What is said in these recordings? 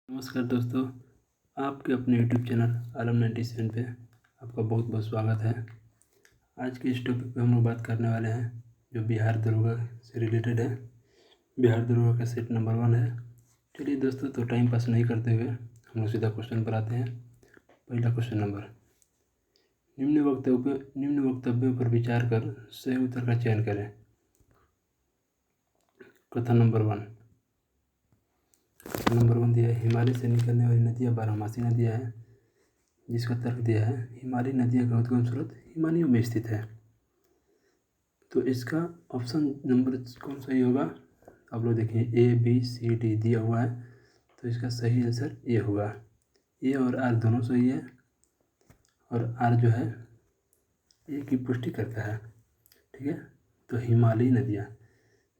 नमस्कार दोस्तों, आपके अपने यूट्यूब चैनल आलम 97 पे आपका बहुत बहुत स्वागत है। आज के इस टॉपिक पे हम लोग बात करने वाले हैं जो बिहार दरोगा से रिलेटेड है। बिहार दरोगा का सेट नंबर 1 है। चलिए दोस्तों, तो टाइम पास नहीं करते हुए हम लोग सीधा क्वेश्चन पर आते हैं। पहला क्वेश्चन नंबर, निम्न वक्तव्यों पर विचार कर सही उत्तर का चयन करें। कथन नंबर 1 दिया है, हिमालय से निकलने वाली नदियाँ बारहमासी नदियाँ हैं, जिसका तर्क दिया है हिमालयी नदियों का उद्गम स्रोत हिमालयों में स्थित है। तो इसका ऑप्शन नंबर कौन सही होगा? आप लोग देखिए, ए बी सी डी दिया हुआ है, तो इसका सही आंसर ए होगा। ए और आर दोनों सही है, और आर जो है ए की पुष्टि करता है। ठीक है, तो हिमालयी नदियाँ,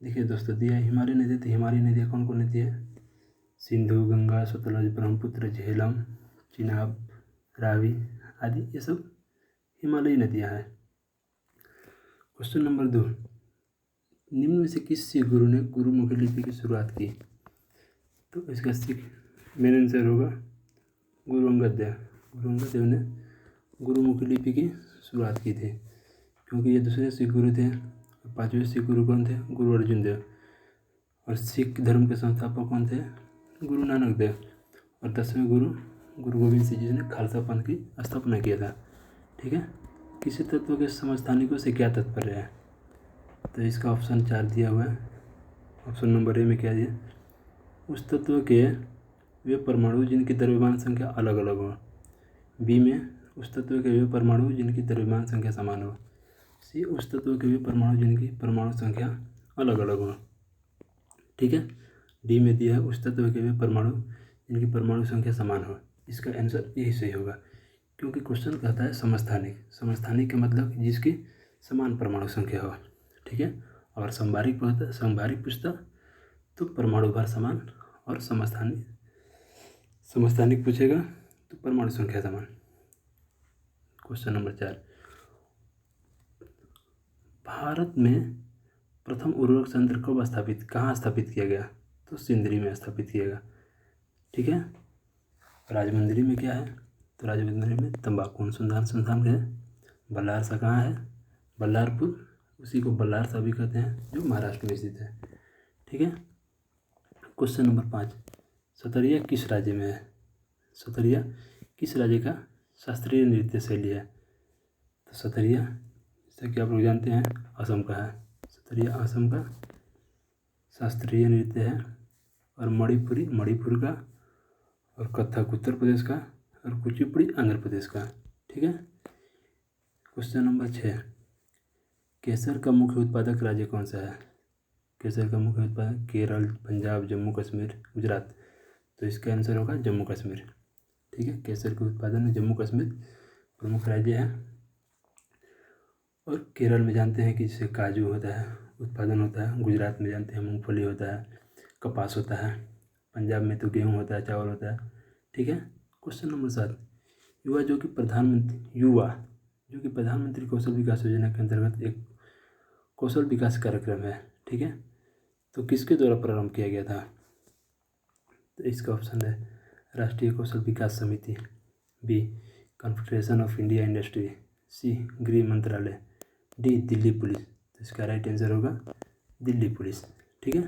देखिए दोस्तों, दिया है हिमालयी नदियाँ, तो हिमालयी नदियाँ कौन कौन नदी है? सिंधु, गंगा, सतलज, ब्रह्मपुत्र, झेलम, चिनाब, रावी आदि, ये सब हिमालयी नदियाँ हैं। क्वेश्चन नंबर 2, निम्न में से किस सिख गुरु ने गुरुमुखी लिपि की शुरुआत की? तो इसका सिख मेन आंसर होगा गुरु अंगद देव। गुरु अंगद देव ने गुरुमुखी लिपि की शुरुआत की थी, क्योंकि ये दूसरे सिख गुरु थे। 5वें सिख गुरु कौन थे? गुरु अर्जुन देव। और सिख धर्म के संस्थापक कौन थे? गुरु नानक देव। और 10वें गुरु गुरु गोविंद सिंह जी ने खालसा पंथ की स्थापना किया था। ठीक है, किसी तत्व के समस्थानिकों से क्या तात्पर्य है? तो इसका ऑप्शन 4 दिया हुआ है। ऑप्शन नंबर ए में क्या दिया? उस तत्व के वे परमाणु जिनकी द्रव्यमान संख्या अलग अलग हो। बी में उस तत्व के वे परमाणु जिनकी द्रव्यमान संख्या समान हो। सी उस तत्व के वे परमाणु जिनकी परमाणु संख्या अलग अलग हो। ठीक है, डी में दिया है उस तत्व के वे परमाणु जिनकी परमाणु संख्या समान हो। इसका आंसर यही सही होगा, क्योंकि क्वेश्चन कहता है समस्थानिक। समस्थानिक का मतलब जिसकी समान परमाणु संख्या हो। ठीक है, अगर संभारिक पूछता तो परमाणु भार समान, और समस्थानिक पूछेगा तो परमाणु संख्या समान। क्वेश्चन नंबर 4, भारत में प्रथम उर्वरक संयंत्र कहाँ स्थापित किया गया? तो सिंदरी में स्थापित किया गया। ठीक है, राजमुंदरी में क्या है? तो राजमुंदरी में तंबाकू अनुसंधान संस्थान है। बल्लारसा कहाँ है? बल्लारपुर, उसी को बल्लारसा भी कहते हैं, जो महाराष्ट्र में स्थित है। ठीक है, क्वेश्चन नंबर 5, सतरिया किस राज्य में है? सतरिया किस राज्य का शास्त्रीय नृत्य शैली है? तो सतरिया, जैसा कि आप लोग जानते हैं, असम का है। सतरिया असम का शास्त्रीय नृत्य है। और मणिपुर का, और कथक उत्तर प्रदेश का, और कुचिपुड़ी आंध्र प्रदेश का। ठीक है, क्वेश्चन नंबर 6, केसर का मुख्य उत्पादक राज्य कौन सा है? केसर का मुख्य उत्पादक केरल, पंजाब, जम्मू कश्मीर, गुजरात। तो इसका आंसर होगा जम्मू कश्मीर। ठीक है, केसर के उत्पादन में जम्मू कश्मीर प्रमुख राज्य है। और केरल में जानते हैं कि जैसे काजू होता है, उत्पादन होता है। गुजरात में जानते हैं मूंगफली होता है, कपास होता है। पंजाब में तो गेहूँ होता है, चावल होता है। ठीक है, क्वेश्चन नंबर 7, युवा जो कि प्रधानमंत्री कौशल विकास योजना के अंतर्गत एक कौशल विकास कार्यक्रम है। ठीक है, तो किसके द्वारा प्रारंभ किया गया था? तो इसका ऑप्शन है राष्ट्रीय कौशल विकास समिति, B confederation of India industry, C गृह मंत्रालय, डी दिल्ली पुलिस। तो इसका राइट आंसर होगा दिल्ली पुलिस। ठीक है,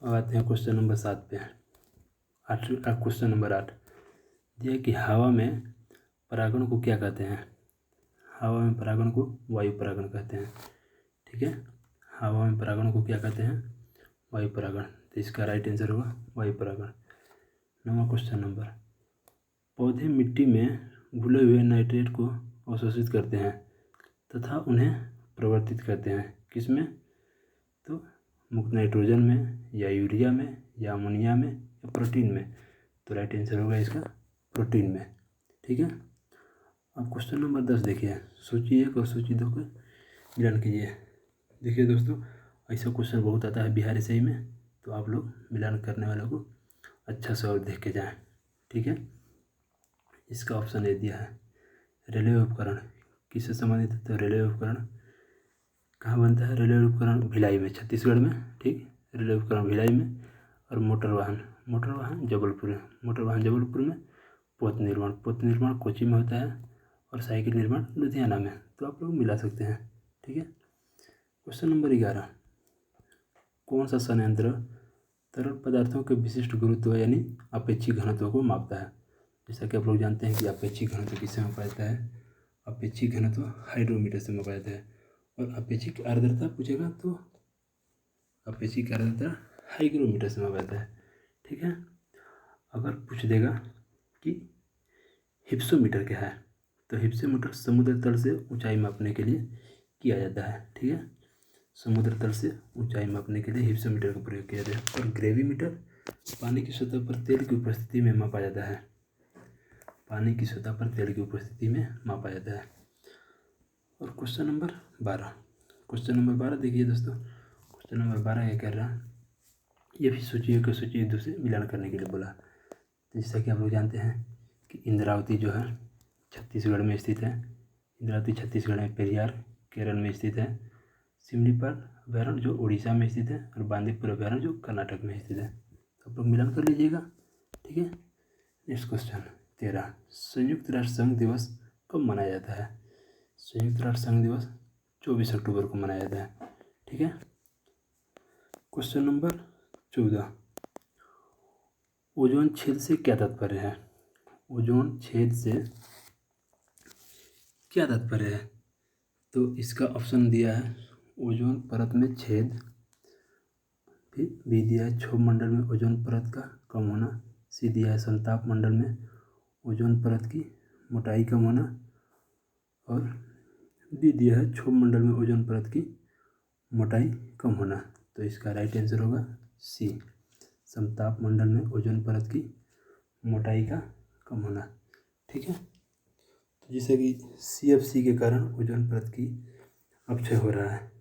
अब आते हैं क्वेश्चन नंबर 7 पे। क्वेश्चन नंबर 8 दिया कि हवा में परागण को क्या कहते हैं? हवा में परागण को वायु परागण कहते हैं। ठीक है, हवा में परागण को क्या कहते हैं? वायु परागण। तो इसका राइट आंसर होगा वायु परागण। 9वां क्वेश्चन नंबर, पौधे मिट्टी में घुले हुए नाइट्रेट को अवशोषित करते हैं तथा उन्हें प्रवर्तित करते हैं, किसमें? तो मुक्त नाइट्रोजन में, या यूरिया में, या अमोनिया में, या प्रोटीन में। तो राइट आंसर होगा इसका प्रोटीन में। ठीक है, अब क्वेश्चन नंबर 10 देखिए, सूची 1 और सूची 2 को मिलान कीजिए। देखिए दोस्तों, ऐसा क्वेश्चन बहुत आता है बिहारी सही में, तो आप लोग मिलान करने वालों को अच्छा से और देख के जाएं। ठीक है, इसका ऑप्शन ए दिया है रेलवे उपकरण किससे संबंधित है? तो रेलवे उपकरण कहाँ बनता है? रेलवे उपकरण भिलाई में, छत्तीसगढ़ में। ठीक, रेलवे उपकरण भिलाई में। और मोटर मोटर वाहन जबलपुर में पोत निर्माण कोची में होता है और साइकिल निर्माण लुधियाना में। तो आप लोग मिला सकते हैं, ठीक है। क्वेश्चन नंबर 11, कौन सा संयंत्र तरल पदार्थों के विशिष्ट गुरुत्व यानी अपेक्षिक घनत्व को मापता है? जैसा कि आप लोग जानते हैं कि अपेक्षिक घनत्व किससे मापा जाता है? अपेक्षिक घनत्व हाइड्रोमीटर से मापा जाता है। और अपेक्षिक आर्द्रता पूछेगा तो अपेक्षिक आर्द्रता हाइग्रोमीटर से मापा जाता है, ठीक है। अगर पूछ देगा कि हिप्सोमीटर क्या है, तो हिप्सोमीटर समुद्र तल से ऊंचाई मापने के लिए किया जाता है, ठीक है। समुद्र तल से ऊंचाई मापने के लिए हिप्सोमीटर का प्रयोग किया जाता है। और ग्रेविमीटर पानी की सतह पर तेल की उपस्थिति में मापा जाता है। पानी की सतह पर तेल की उपस्थिति में मापा जाता है। और क्वेश्चन नंबर 12 देखिए दोस्तों, क्वेश्चन नंबर 12 क्या कर रहा है, ये भी सूचियों के सूची एक दूसरे मिलान करने के लिए बोला। जैसा कि आप लोग जानते हैं कि इंद्रावती जो है छत्तीसगढ़ में स्थित है। इंद्रावती छत्तीसगढ़ में, पेरियार केरल में स्थित है, सिमलीपाल अभयारण्य जो उड़ीसा में स्थित है और बांदीपुर अभयारण्य जो कर्नाटक में स्थित है। तो आप लोग मिलान कर लीजिएगा, ठीक है। नेक्स्ट क्वेश्चन 13, संयुक्त राष्ट्र संघ दिवस कब मनाया जाता है? संयुक्त राष्ट्र संघ दिवस 24 अक्टूबर को मनाया जाता है, ठीक है। क्वेश्चन नंबर 14, ओजोन छेद से क्या तात्पर्य है? ओजोन छेद से क्या तात्पर्य है? तो इसका ऑप्शन दिया है ओजोन परत में छेद, भी दिया है क्षोभ मंडल में ओजोन परत का कम होना, सी दिया है संताप मंडल में ओजोन परत की मोटाई कम होना, और डी दिया है क्षोभ मंडल में ओजोन परत की मोटाई कम होना। तो इसका राइट आंसर होगा सी, समताप मंडल में ओजोन परत की मोटाई का कम होना, ठीक है। तो जैसे कि CFC के कारण ओजोन परत की अपक्षय हो रहा है,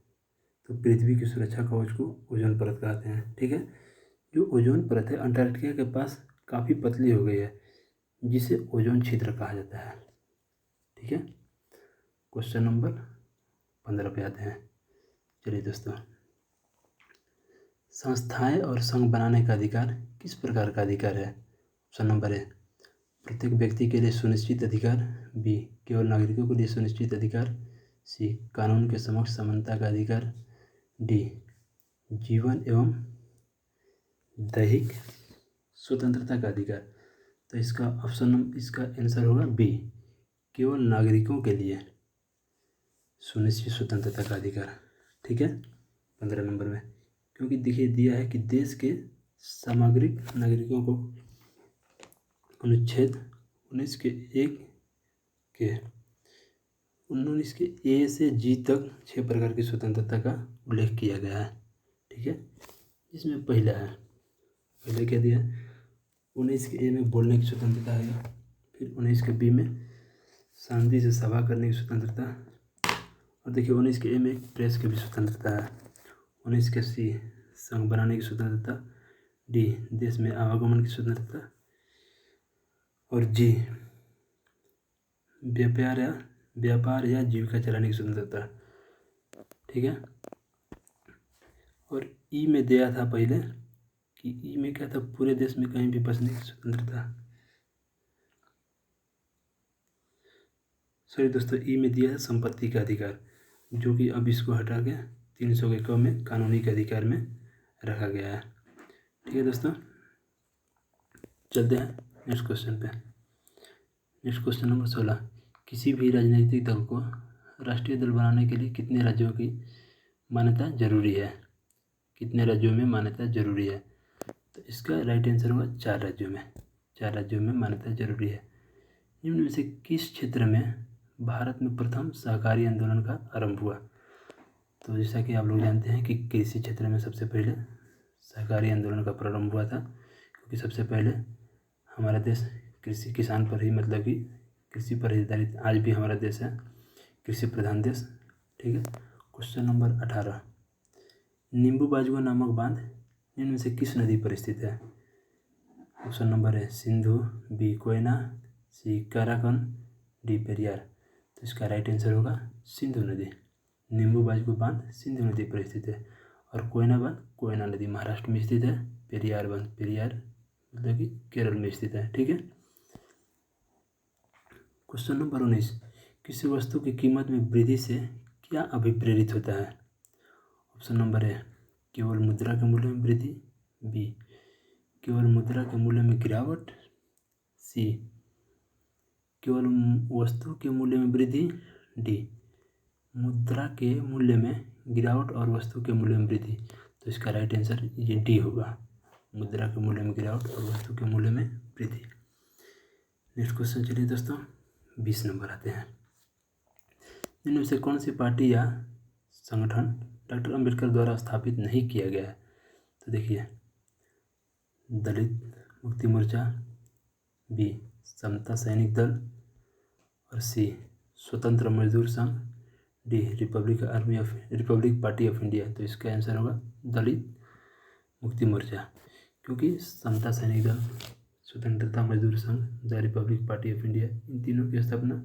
तो पृथ्वी की सुरक्षा कवच को ओजोन परत कहते हैं, ठीक है। जो ओजोन परत है अंटार्कटिका के पास काफ़ी पतली हो गई है, जिसे ओजोन छिद्र कहा जाता है, ठीक है। क्वेश्चन नंबर 15 पे आते हैं। चलिए दोस्तों, संस्थाएं और संघ बनाने का अधिकार किस प्रकार का अधिकार है? ऑप्शन नंबर ए, प्रत्येक व्यक्ति के लिए सुनिश्चित अधिकार, बी, केवल नागरिकों के लिए सुनिश्चित अधिकार, सी, कानून के समक्ष समानता का अधिकार, डी, जीवन एवं दैहिक स्वतंत्रता का अधिकार। तो इसका आंसर होगा बी, केवल नागरिकों के लिए सुनिश्चित स्वतंत्रता का अधिकार, ठीक है। 15 नंबर में, क्योंकि देखिए दिया है कि देश के सामग्रिक नागरिकों को अनुच्छेद 19 के ए से जी तक 6 प्रकार की स्वतंत्रता का उल्लेख किया गया है, ठीक है। इसमें पहले क्या दिया है, 19 के ए में बोलने की स्वतंत्रता है, फिर 19 के बी में शांति से सभा करने की स्वतंत्रता, और देखिए 19 के ए में प्रेस की भी स्वतंत्रता है, 19 के सी संघ बनाने की स्वतंत्रता, डी देश में आवागमन की स्वतंत्रता, और जी व्यापार या जीविका चलाने की स्वतंत्रता, ठीक है। और ई में दिया था पहले कि ई में क्या था, पूरे देश में कहीं भी बसने की स्वतंत्रता, सॉरी दोस्तों, ई में दिया है संपत्ति का अधिकार, जो कि अब इसको हटा के 300 के क में कानूनी के अधिकार में रखा गया है, ठीक है दोस्तों। चलते हैं नेक्स्ट क्वेश्चन पे। नेक्स्ट क्वेश्चन नंबर 16, किसी भी राजनीतिक दल को राष्ट्रीय दल बनाने के लिए कितने राज्यों की मान्यता जरूरी है? कितने राज्यों में मान्यता जरूरी है? तो इसका राइट आंसर होगा 4 राज्यों में मान्यता जरूरी है। निम्न में से किस क्षेत्र में भारत में प्रथम सहकारी आंदोलन का आरंभ हुआ? तो जैसा कि आप लोग जानते हैं कि कृषि क्षेत्र में सबसे पहले सहकारी आंदोलन का प्रारंभ हुआ था, क्योंकि सबसे पहले हमारा देश किसान पर ही, मतलब कि कृषि पर ही आधारित आज भी हमारा देश है, कृषि प्रधान देश, ठीक है। क्वेश्चन नंबर 18, नींबू बाजवा नामक बांध निम्न में से किस नदी पर स्थित है? ऑप्शन नंबर है सिंधु, बी कोयना, सी काराकन, डी पेरियार। तो इसका राइट आंसर होगा सिंधु नदी। नींबू बाजवा बांध सिंधु नदी पर स्थित है, और कोयना बांध कोयना नदी महाराष्ट्र में स्थित है, पेरियार बांध पेरियार मतलब कि केरल में स्थित है। ठीक है। क्वेश्चन नंबर 19, किसी वस्तु की कीमत में वृद्धि से क्या अभिप्रेरित होता है? ऑप्शन नंबर ए, केवल मुद्रा के मूल्य में वृद्धि, बी, केवल मुद्रा के मूल्य में गिरावट, सी, केवल वस्तु के मूल्य में वृद्धि, डी, मुद्रा के मूल्य में गिरावट और वस्तु के मूल्य में वृद्धि। तो इसका राइट आंसर ये डी होगा, मुद्रा के मूल्य में गिरावट और वस्तु के मूल्य में वृद्धि। नेक्स्ट क्वेश्चन चलिए दोस्तों, 20 नंबर आते हैं। इनमें से कौन सी पार्टी या संगठन डॉक्टर अंबेडकर द्वारा स्थापित नहीं किया गया है? तो देखिए, दलित मुक्ति मोर्चा, बी, समता सैनिक दल, और सी, स्वतंत्र मजदूर संघ, D, Republic party of India. तो इसका आंसर होगा दलित मुक्ति मोर्चा, क्योंकि समता सैनिक दल, स्वतंत्रता मजदूर संघ, the republic party of India, इन तीनों की स्थापना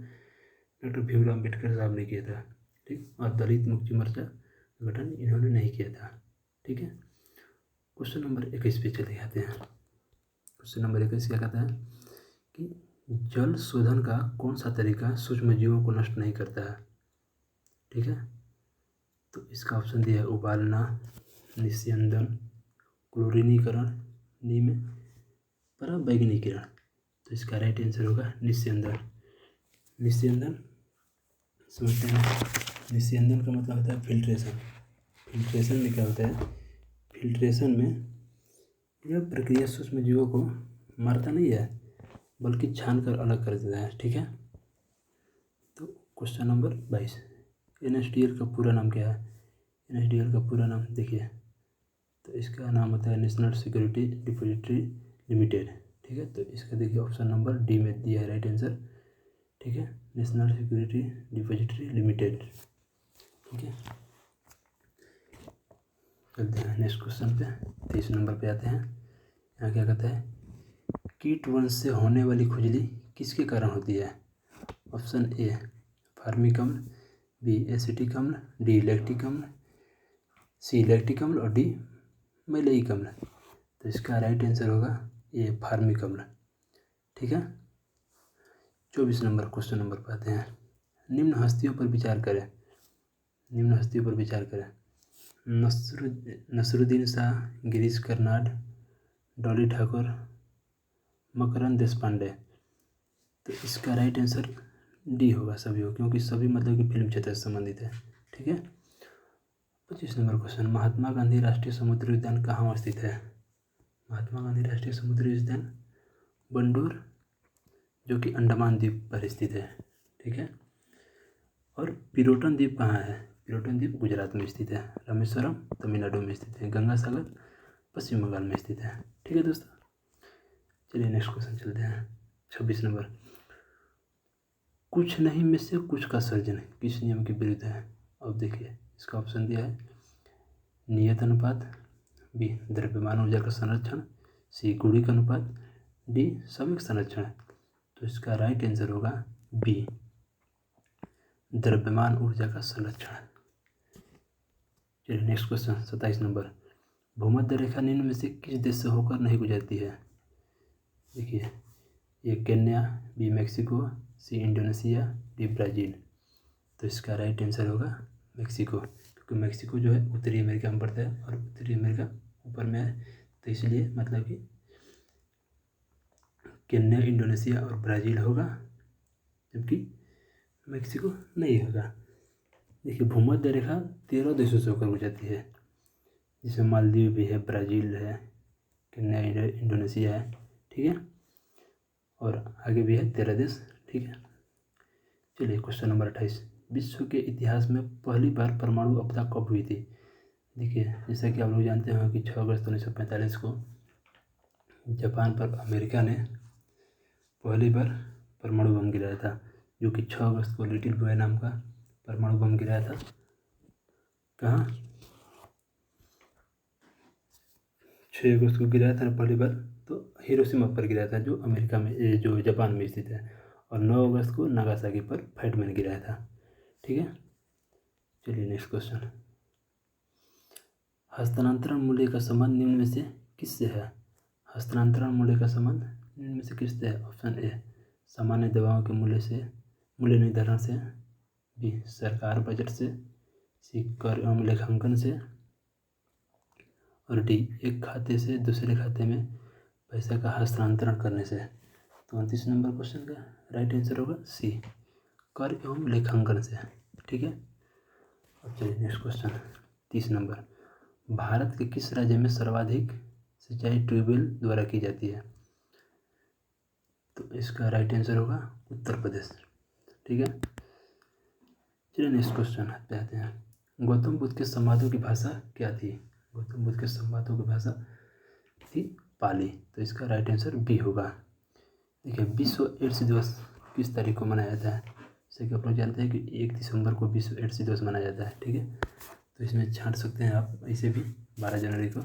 डॉक्टर भीमराव अम्बेडकर साहब ने किया था। ठीक, और दलित मुक्ति मोर्चा गठन इन्होंने नहीं किया था। ठीक है। क्वेश्चन नंबर 21 पे चले जाते हैं। क्वेश्चन नंबर 21 क्या कहता है कि जल शोधन का कौन सा तरीका सूक्ष्म जीवों को नष्ट नहीं करता है? ठीक है। तो इसका ऑप्शन दिया है उबालना, निस्यंदन, क्लोरीनीकरण, नीम पराबैंगनीकरण। तो इसका राइट आंसर होगा निस्यंदन। निस्यंदन समझते हैं, निस्यंदन का मतलब होता है फिल्ट्रेशन। फिल्ट्रेशन में क्या होता है, फिल्ट्रेशन में यह प्रक्रिया सूक्ष्म जीवों को मारता नहीं है बल्कि छान कर अलग कर देता है। ठीक है। तो क्वेश्चन नंबर 22, NSDL का पूरा नाम क्या है? NSDL का पूरा नाम देखिए, तो इसका नाम होता है नेशनल सिक्योरिटी डिपॉजिटरी लिमिटेड। ठीक है। तो इसका देखिए ऑप्शन नंबर डी में दिया है राइट आंसर। ठीक है, नेशनल सिक्योरिटी डिपॉजिटरी लिमिटेड। ठीक है। चलते हैं नेक्स्ट क्वेश्चन पे, 23 नंबर पे आते हैं। यहाँ क्या कहता है, कीटवंश से होने वाली खुजली किसके कारण होती है? ऑप्शन ए, फार्मिक अम्ल, बी, एसिटिक अम्ल, डी, लैक्टिक अम्ल, सी, लैक्टिक अम्ल, और डी, मैलेइक अम्ल। तो इसका राइट आंसर होगा ए, फार्मिक अम्ल। ठीक है। 24 नंबर क्वेश्चन नंबर पर आते हैं। निम्न हस्तियों पर विचार करें, निम्न हस्तियों पर विचार करें। नसरुद्दीन शाह, गिरीश कर्नाड, डॉली ठाकुर, मकरंद देशपांडे। तो इसका राइट आंसर डी होगा सभी हो, क्योंकि सभी मतलब कि फिल्म क्षेत्र से संबंधित है। ठीक है। 25 नंबर क्वेश्चन, महात्मा गांधी राष्ट्रीय समुद्री उद्यान कहाँ स्थित है? महात्मा गांधी राष्ट्रीय समुद्री उद्यान बंडूर, जो कि अंडमान द्वीप पर स्थित है। ठीक है। और पिरोटन द्वीप कहाँ है? पिरोटन द्वीप गुजरात में स्थित है। रामेश्वरम तमिलनाडु में स्थित है। गंगा सागर पश्चिम बंगाल में स्थित है। ठीक है दोस्तों, चलिए नेक्स्ट क्वेश्चन चलते हैं। 26 नंबर, कुछ नहीं में से कुछ का सर्जन किस नियम के विरुद्ध है? अब देखिए, इसका ऑप्शन दिया है नियत अनुपात, बी, द्रव्यमान ऊर्जा का संरक्षण, सी, गुणिक अनुपात, डी, समीक संरक्षण। तो इसका राइट आंसर होगा बी, द्रव्यमान ऊर्जा का संरक्षण। चलिए नेक्स्ट क्वेश्चन 27 नंबर, भूमध्य रेखा निम्न में से किस देश से होकर नहीं गुजरती है? देखिए, ये केन्या, बी, मैक्सिको, सी, इंडोनेशिया, डी, ब्राज़ील। तो इसका राइट आंसर होगा मैक्सिको, क्योंकि मैक्सिको जो है उत्तरी अमेरिका में पड़ता है और उत्तरी अमेरिका ऊपर में है, तो इसलिए मतलब कि केन्या, इंडोनेशिया और ब्राज़ील होगा, जबकि मैक्सिको नहीं होगा। देखिए, भूमध्य रेखा 13 देशों से होकर गुजरती है, जिसमें मालदीव भी है, ब्राज़ील है, केन्या, इंडोनेशिया है। ठीक है। और आगे भी है 13 देश। ठीक है। चलिए क्वेश्चन नंबर 28, विश्व के इतिहास में पहली बार परमाणु आपदा कब हुई थी? देखिए, जैसा कि आप लोग जानते हैं कि 6 अगस्त 1945 को जापान पर अमेरिका ने पहली बार परमाणु बम गिराया था, जो कि 6 अगस्त को लिटिल बॉय नाम का परमाणु बम गिराया था। कहाँ? 6 अगस्त को गिराया था पहली बार, तो हिरोशिमा पर गिराया था, जो अमेरिका में, जो जापान में स्थित है, और 9 अगस्त को नागासाकी पर फैटमैन गिराया था। ठीक है। चलिए नेक्स्ट क्वेश्चन, हस्तांतरण मूल्य का संबंध निम्न में से किससे है? हस्तांतरण मूल्य का संबंध निम्न में से किससे है? ऑप्शन ए सामान्य दवाओं के मूल्य निर्धारण से, बी सरकार बजट से, सी कर एवं लेखांकन से, और डी एक खाते से दूसरे खाते में पैसे का हस्तांतरण करने से। तो 29 नंबर क्वेश्चन का राइट आंसर होगा सी कर एवं लेखांकन से। ठीक है, अब चलिए नेक्स्ट क्वेश्चन 30 नंबर। भारत के किस राज्य में सर्वाधिक सिंचाई ट्यूबवेल द्वारा की जाती है? तो इसका राइट आंसर होगा उत्तर प्रदेश। ठीक है, चलिए नेक्स्ट क्वेश्चन पे आते हैं। गौतम बुद्ध के संवादों की भाषा क्या थी? गौतम बुद्ध के संवादों की भाषा थी पाली। तो इसका राइट आंसर बी होगा। देखिए, विश्व एड्स दिवस किस तारीख को मनाया जाता है? जैसे कि आप लोग जानते हैं कि 1 दिसंबर को विश्व एड्स दिवस मनाया जाता है। ठीक है, तो इसमें छांट सकते हैं आप ऐसे भी 12 जनवरी को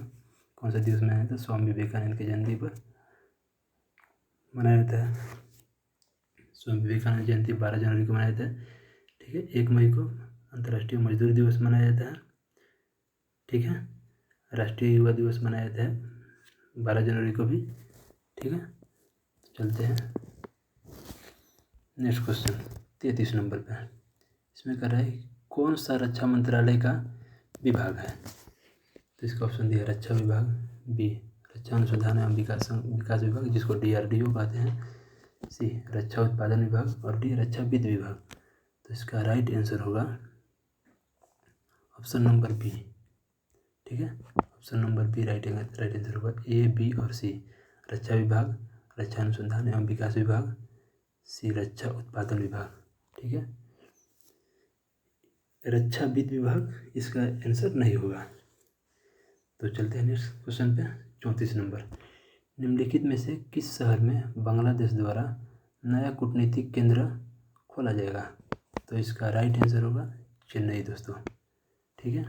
कौन सा दिवस मनाया जाता है? स्वामी विवेकानंद की जयंती पर मनाया जाता है। स्वामी विवेकानंद जयंती 12 जनवरी को मनाया जाता है। ठीक है, 1 मई को अंतर्राष्ट्रीय मजदूर दिवस मनाया जाता है। ठीक है, राष्ट्रीय युवा दिवस मनाया जाता है 12 जनवरी को भी। ठीक है, चलते हैं नेक्स्ट क्वेश्चन 33 नंबर पे। इसमें कह रहा है कौन सा रक्षा मंत्रालय का विभाग है? तो इसका ऑप्शन दिया रक्षा विभाग, बी रक्षा अनुसंधान एवं विकास विभाग जिसको DRDO कहते हैं, सी रक्षा उत्पादन विभाग, और डी रक्षा वित्त विभाग। तो इसका राइट आंसर होगा ऑप्शन नंबर बी। ठीक है, option number B right answer होगा। ए, बी और सी रक्षा विभाग, रक्षा अनुसंधान एवं विकास विभाग, सी रक्षा उत्पादन विभाग। ठीक है, रक्षा वित्त विभाग इसका आंसर नहीं होगा। तो चलते हैं नेक्स्ट क्वेश्चन पे 34 नंबर। निम्नलिखित में से किस शहर में बांग्लादेश द्वारा नया कूटनीतिक केंद्र खोला जाएगा? तो इसका राइट आंसर होगा चेन्नई दोस्तों। ठीक है,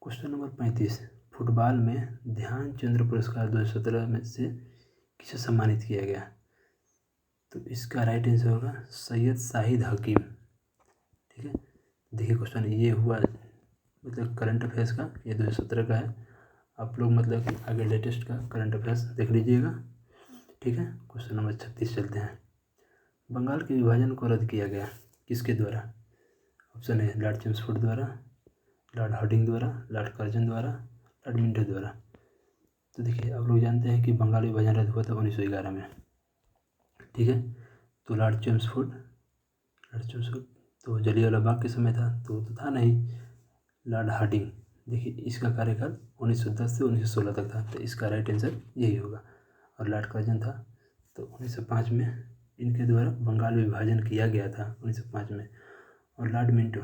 क्वेश्चन नंबर 35। फुटबॉल में ध्यानचंद पुरस्कार 2017 में से किसे सम्मानित किया गया? तो इसका राइट आंसर होगा सैयद शाहिद हकीम। ठीक है, देखिए क्वेश्चन ये हुआ मतलब करंट अफेयर्स का, ये 2017 का है। आप लोग मतलब कि आगे लेटेस्ट का करंट अफेयर्स देख लीजिएगा। ठीक है, क्वेश्चन नंबर 36 चलते हैं। बंगाल के विभाजन को रद्द किया गया किसके द्वारा? ऑप्शन है लॉर्ड चेम्सफोर्ड द्वारा, लॉर्ड हार्डिंग द्वारा, लॉर्ड कर्जन द्वारा, लॉर्ड मिंटो द्वारा। तो देखिए, आप लोग जानते हैं कि बंगाल विभाजन रद्द हुआ था 1911 में। ठीक है, तो लॉर्ड चेम्सफोर्ड तो जलियांवाला बाग के समय था, तो था नहीं। लॉर्ड हार्डिंग, देखिए इसका कार्यकाल 1910 से 1916 तक था, तो इसका राइट आंसर यही होगा। और लॉर्ड कर्जन था, तो 1905 में इनके द्वारा बंगाल विभाजन किया गया था 1905 में। और लॉर्ड मिंटो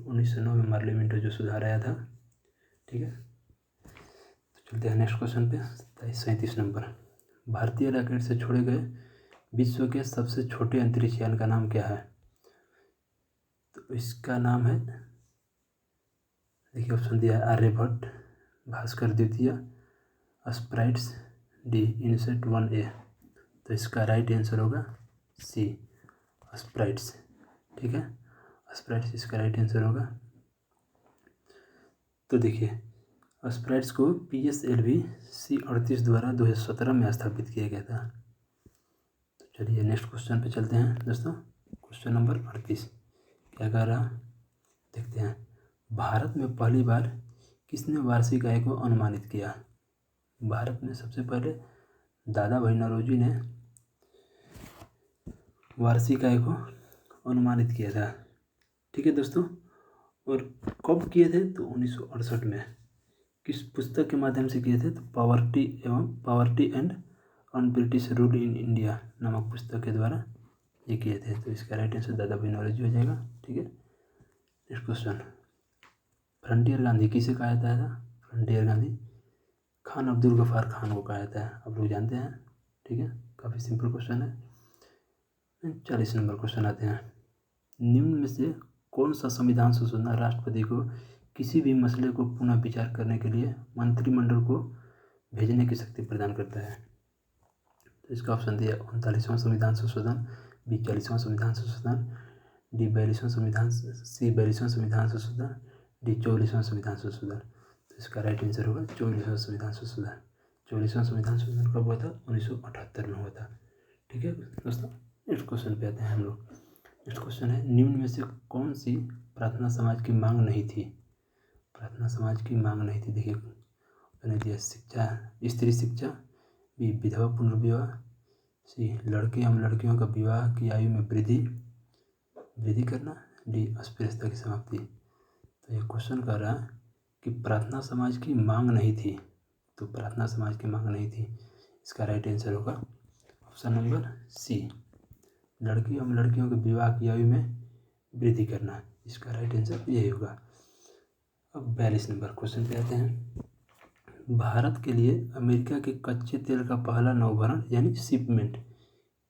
1909 में मार्ले मिंटो जो सुधार आया था। ठीक है, तो चलते हैं नेक्स्ट क्वेश्चन पे 37 नंबर। भारतीय रॉकेट से छोड़े गए विश्व के सबसे छोटे अंतरिक्ष यान का नाम क्या है? तो इसका नाम है, देखिए ऑप्शन दिया है आर्यभट्ट, भास्कर द्वितीय, स्प्राइट्स, डी इनसेट 1A। तो इसका राइट आंसर होगा सी स्प्राइट्स। ठीक है, स्प्राइट्स इसका राइट आंसर होगा। तो देखिए स्प्राइट्स को PSLV C38 द्वारा 2017 में स्थापित किया गया था। तो चलिए नेक्स्ट क्वेश्चन पे चलते हैं दोस्तों। क्वेश्चन नंबर 38 क्या कह रहा देखते हैं। भारत में पहली बार किसने वार्षिक आय को अनुमानित किया? भारत में सबसे पहले दादा भाई नौरोजी ने वार्षिक आय को अनुमानित किया था। ठीक है दोस्तों, और कब किए थे? तो 1968 में। किस पुस्तक के माध्यम से किए थे? तो poverty and on British rule in India नामक पुस्तक के द्वारा ये किए थे। तो इसका राइट आंसर दादा भाई नौरोजी हो जाएगा। ठीक है, नेक्स्ट क्वेश्चन। फ्रंटियर गांधी किसे कहा जाता था? फ्रंटियर गांधी खान अब्दुल गफ्फार खान को कहा जाता है, आप लोग जानते हैं। ठीक है, काफ़ी सिंपल क्वेश्चन है। 40 नंबर क्वेश्चन आते हैं। निम्न में से कौन सा संविधान संशोधन राष्ट्रपति को किसी भी मसले को पुनः विचार करने के लिए मंत्रिमंडल को भेजने की शक्ति प्रदान करता है? तो इसका ऑप्शन दिया 39वां संविधान संशोधन, बी 40वां संविधान संशोधन, डी 42वां संविधान, सी 42वां संविधान संशोधन, डी 44वां संविधान संशोधन। तो इसका राइट आंसर होगा 44वां संविधान संशोधन। 44वां संविधान संशोधन कब हुआ था? 1978 में हुआ था। ठीक है दोस्तों, नेक्स्ट क्वेश्चन पे आते हैं हम लोग। नेक्स्ट क्वेश्चन है, निम्न में से कौन सी प्रार्थना समाज की मांग नहीं थी? प्रार्थना समाज की मांग नहीं थी, देखिए मैंने दिया शिक्षा, स्त्री शिक्षा, बी विधवा पुनर्विवाह, सी लड़के एवं लड़कियों का विवाह की आयु में वृद्धि करना, डी अस्पृश्यता की समाप्ति। तो ये क्वेश्चन कर रहा है कि प्रार्थना समाज की मांग नहीं थी, तो प्रार्थना समाज की मांग नहीं थी, इसका राइट आंसर होगा ऑप्शन नंबर सी, लड़की एवं लड़कियों के विवाह की आयु में वृद्धि करना, इसका राइट आंसर यही होगा। अब 42 नंबर क्वेश्चन पे आते हैं। भारत के लिए अमेरिका के कच्चे तेल का पहला नौभरण यानी शिपमेंट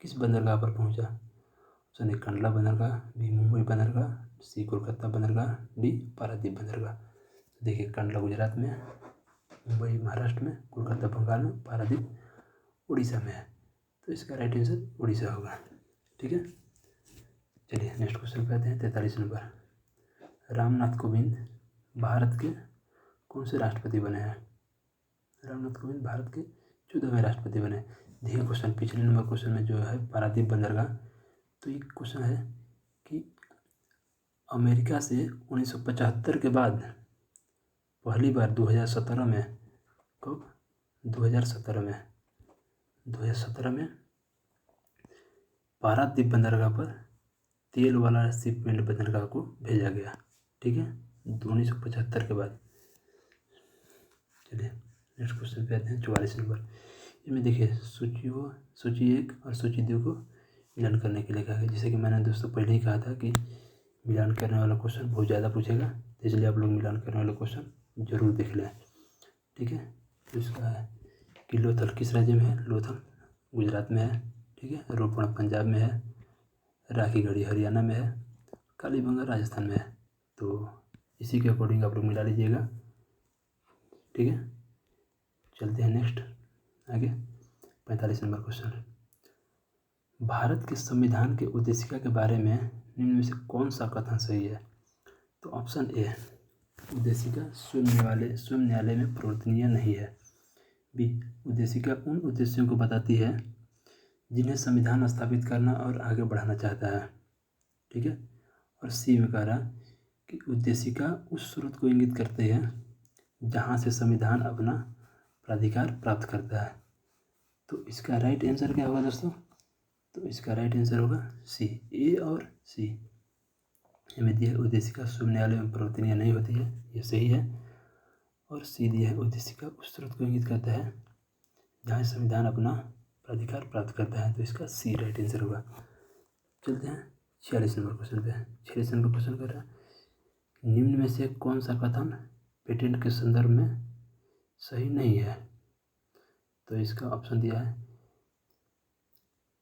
किस बंदरगाह पर पहुंचा? ऑप्शन ए कंडला बंदरगाह, बी मुंबई बंदरगाह, सी कोलकाता बंदरगाह, डी पारादीप बंदरगाह। देखिए कंडला गुजरात में है, मुंबई महाराष्ट्र में, कोलकाता बंगाल में, पारादीप उड़ीसा में है, तो इसका राइट आंसर उड़ीसा होगा। ठीक है, चलिए नेक्स्ट क्वेश्चन पे आते हैं। 43 नंबर, रामनाथ कोविंद भारत के कौन से राष्ट्रपति बने हैं? रामनाथ कोविंद भारत के 14वें राष्ट्रपति बने। देखिए क्वेश्चन पिछले नंबर क्वेश्चन में जो है पारादीप बंदरगाह, तो ये क्वेश्चन है कि अमेरिका से 1975 के बाद पहली बार 2017 में, कब? 2017 में पारादीप बंदरगाह पर तेल वाला शिपमेंट बंदरगाह को भेजा गया। ठीक है, 1975 के बाद। चलिए नेक्स्ट क्वेश्चन पे आते हैं। 44 नंबर, इसमें देखिए सूची 1 और सूची 2 को मिलान करने के लिए कहा गया। जैसे कि मैंने दोस्तों पहले ही कहा था कि मिलान करने वाला क्वेश्चन बहुत ज़्यादा पूछेगा, तो इसलिए आप लोग मिलान करने वाला क्वेश्चन जरूर देख लें। ठीक है, तो इसका है कि लोथल किस राज्य में है? लोथल गुजरात में है। ठीक है, रोपण पंजाब में है, राखीगढ़ी हरियाणा में है, कालीबंगा राजस्थान में है। तो इसी के अकॉर्डिंग आप लोग मिला लीजिएगा। ठीक है, चलते हैं नेक्स्ट आगे। 45 नंबर क्वेश्चन, भारत के संविधान के उद्देशिका के बारे में निम्न में से कौन सा कथन सही है? तो ऑप्शन ए, उद्देशिका स्वयं न्यायालय में परिवर्तनीय नहीं है। बी, उद्देशिका उन उद्देश्यों को बताती है जिन्हें संविधान स्थापित करना और आगे बढ़ाना चाहता है। ठीक है, और सी में कह रहा कि उद्देशिका उस स्रोत को इंगित करती है जहाँ से संविधान अपना प्राधिकार प्राप्त करता है। तो इसका राइट आंसर क्या होगा दोस्तों? तो इसका राइट आंसर होगा सी, ए और सी। हमें दिया उद्देशिका स्वयं न्यायालय में परिवर्तनीय नहीं होती है, ये सही है। और सी दिया है उद्देशिका उस स्रोत को इंगित करता है जहाँ संविधान अपना प्राधिकार प्राप्त करता है, तो इसका सी राइट आंसर होगा। चलते हैं 46 नंबर क्वेश्चन पे। 46 नंबर क्वेश्चन कर रहा है, निम्न में से कौन सा कथन पेटेंट के संदर्भ में सही नहीं है? तो इसका ऑप्शन दिया है,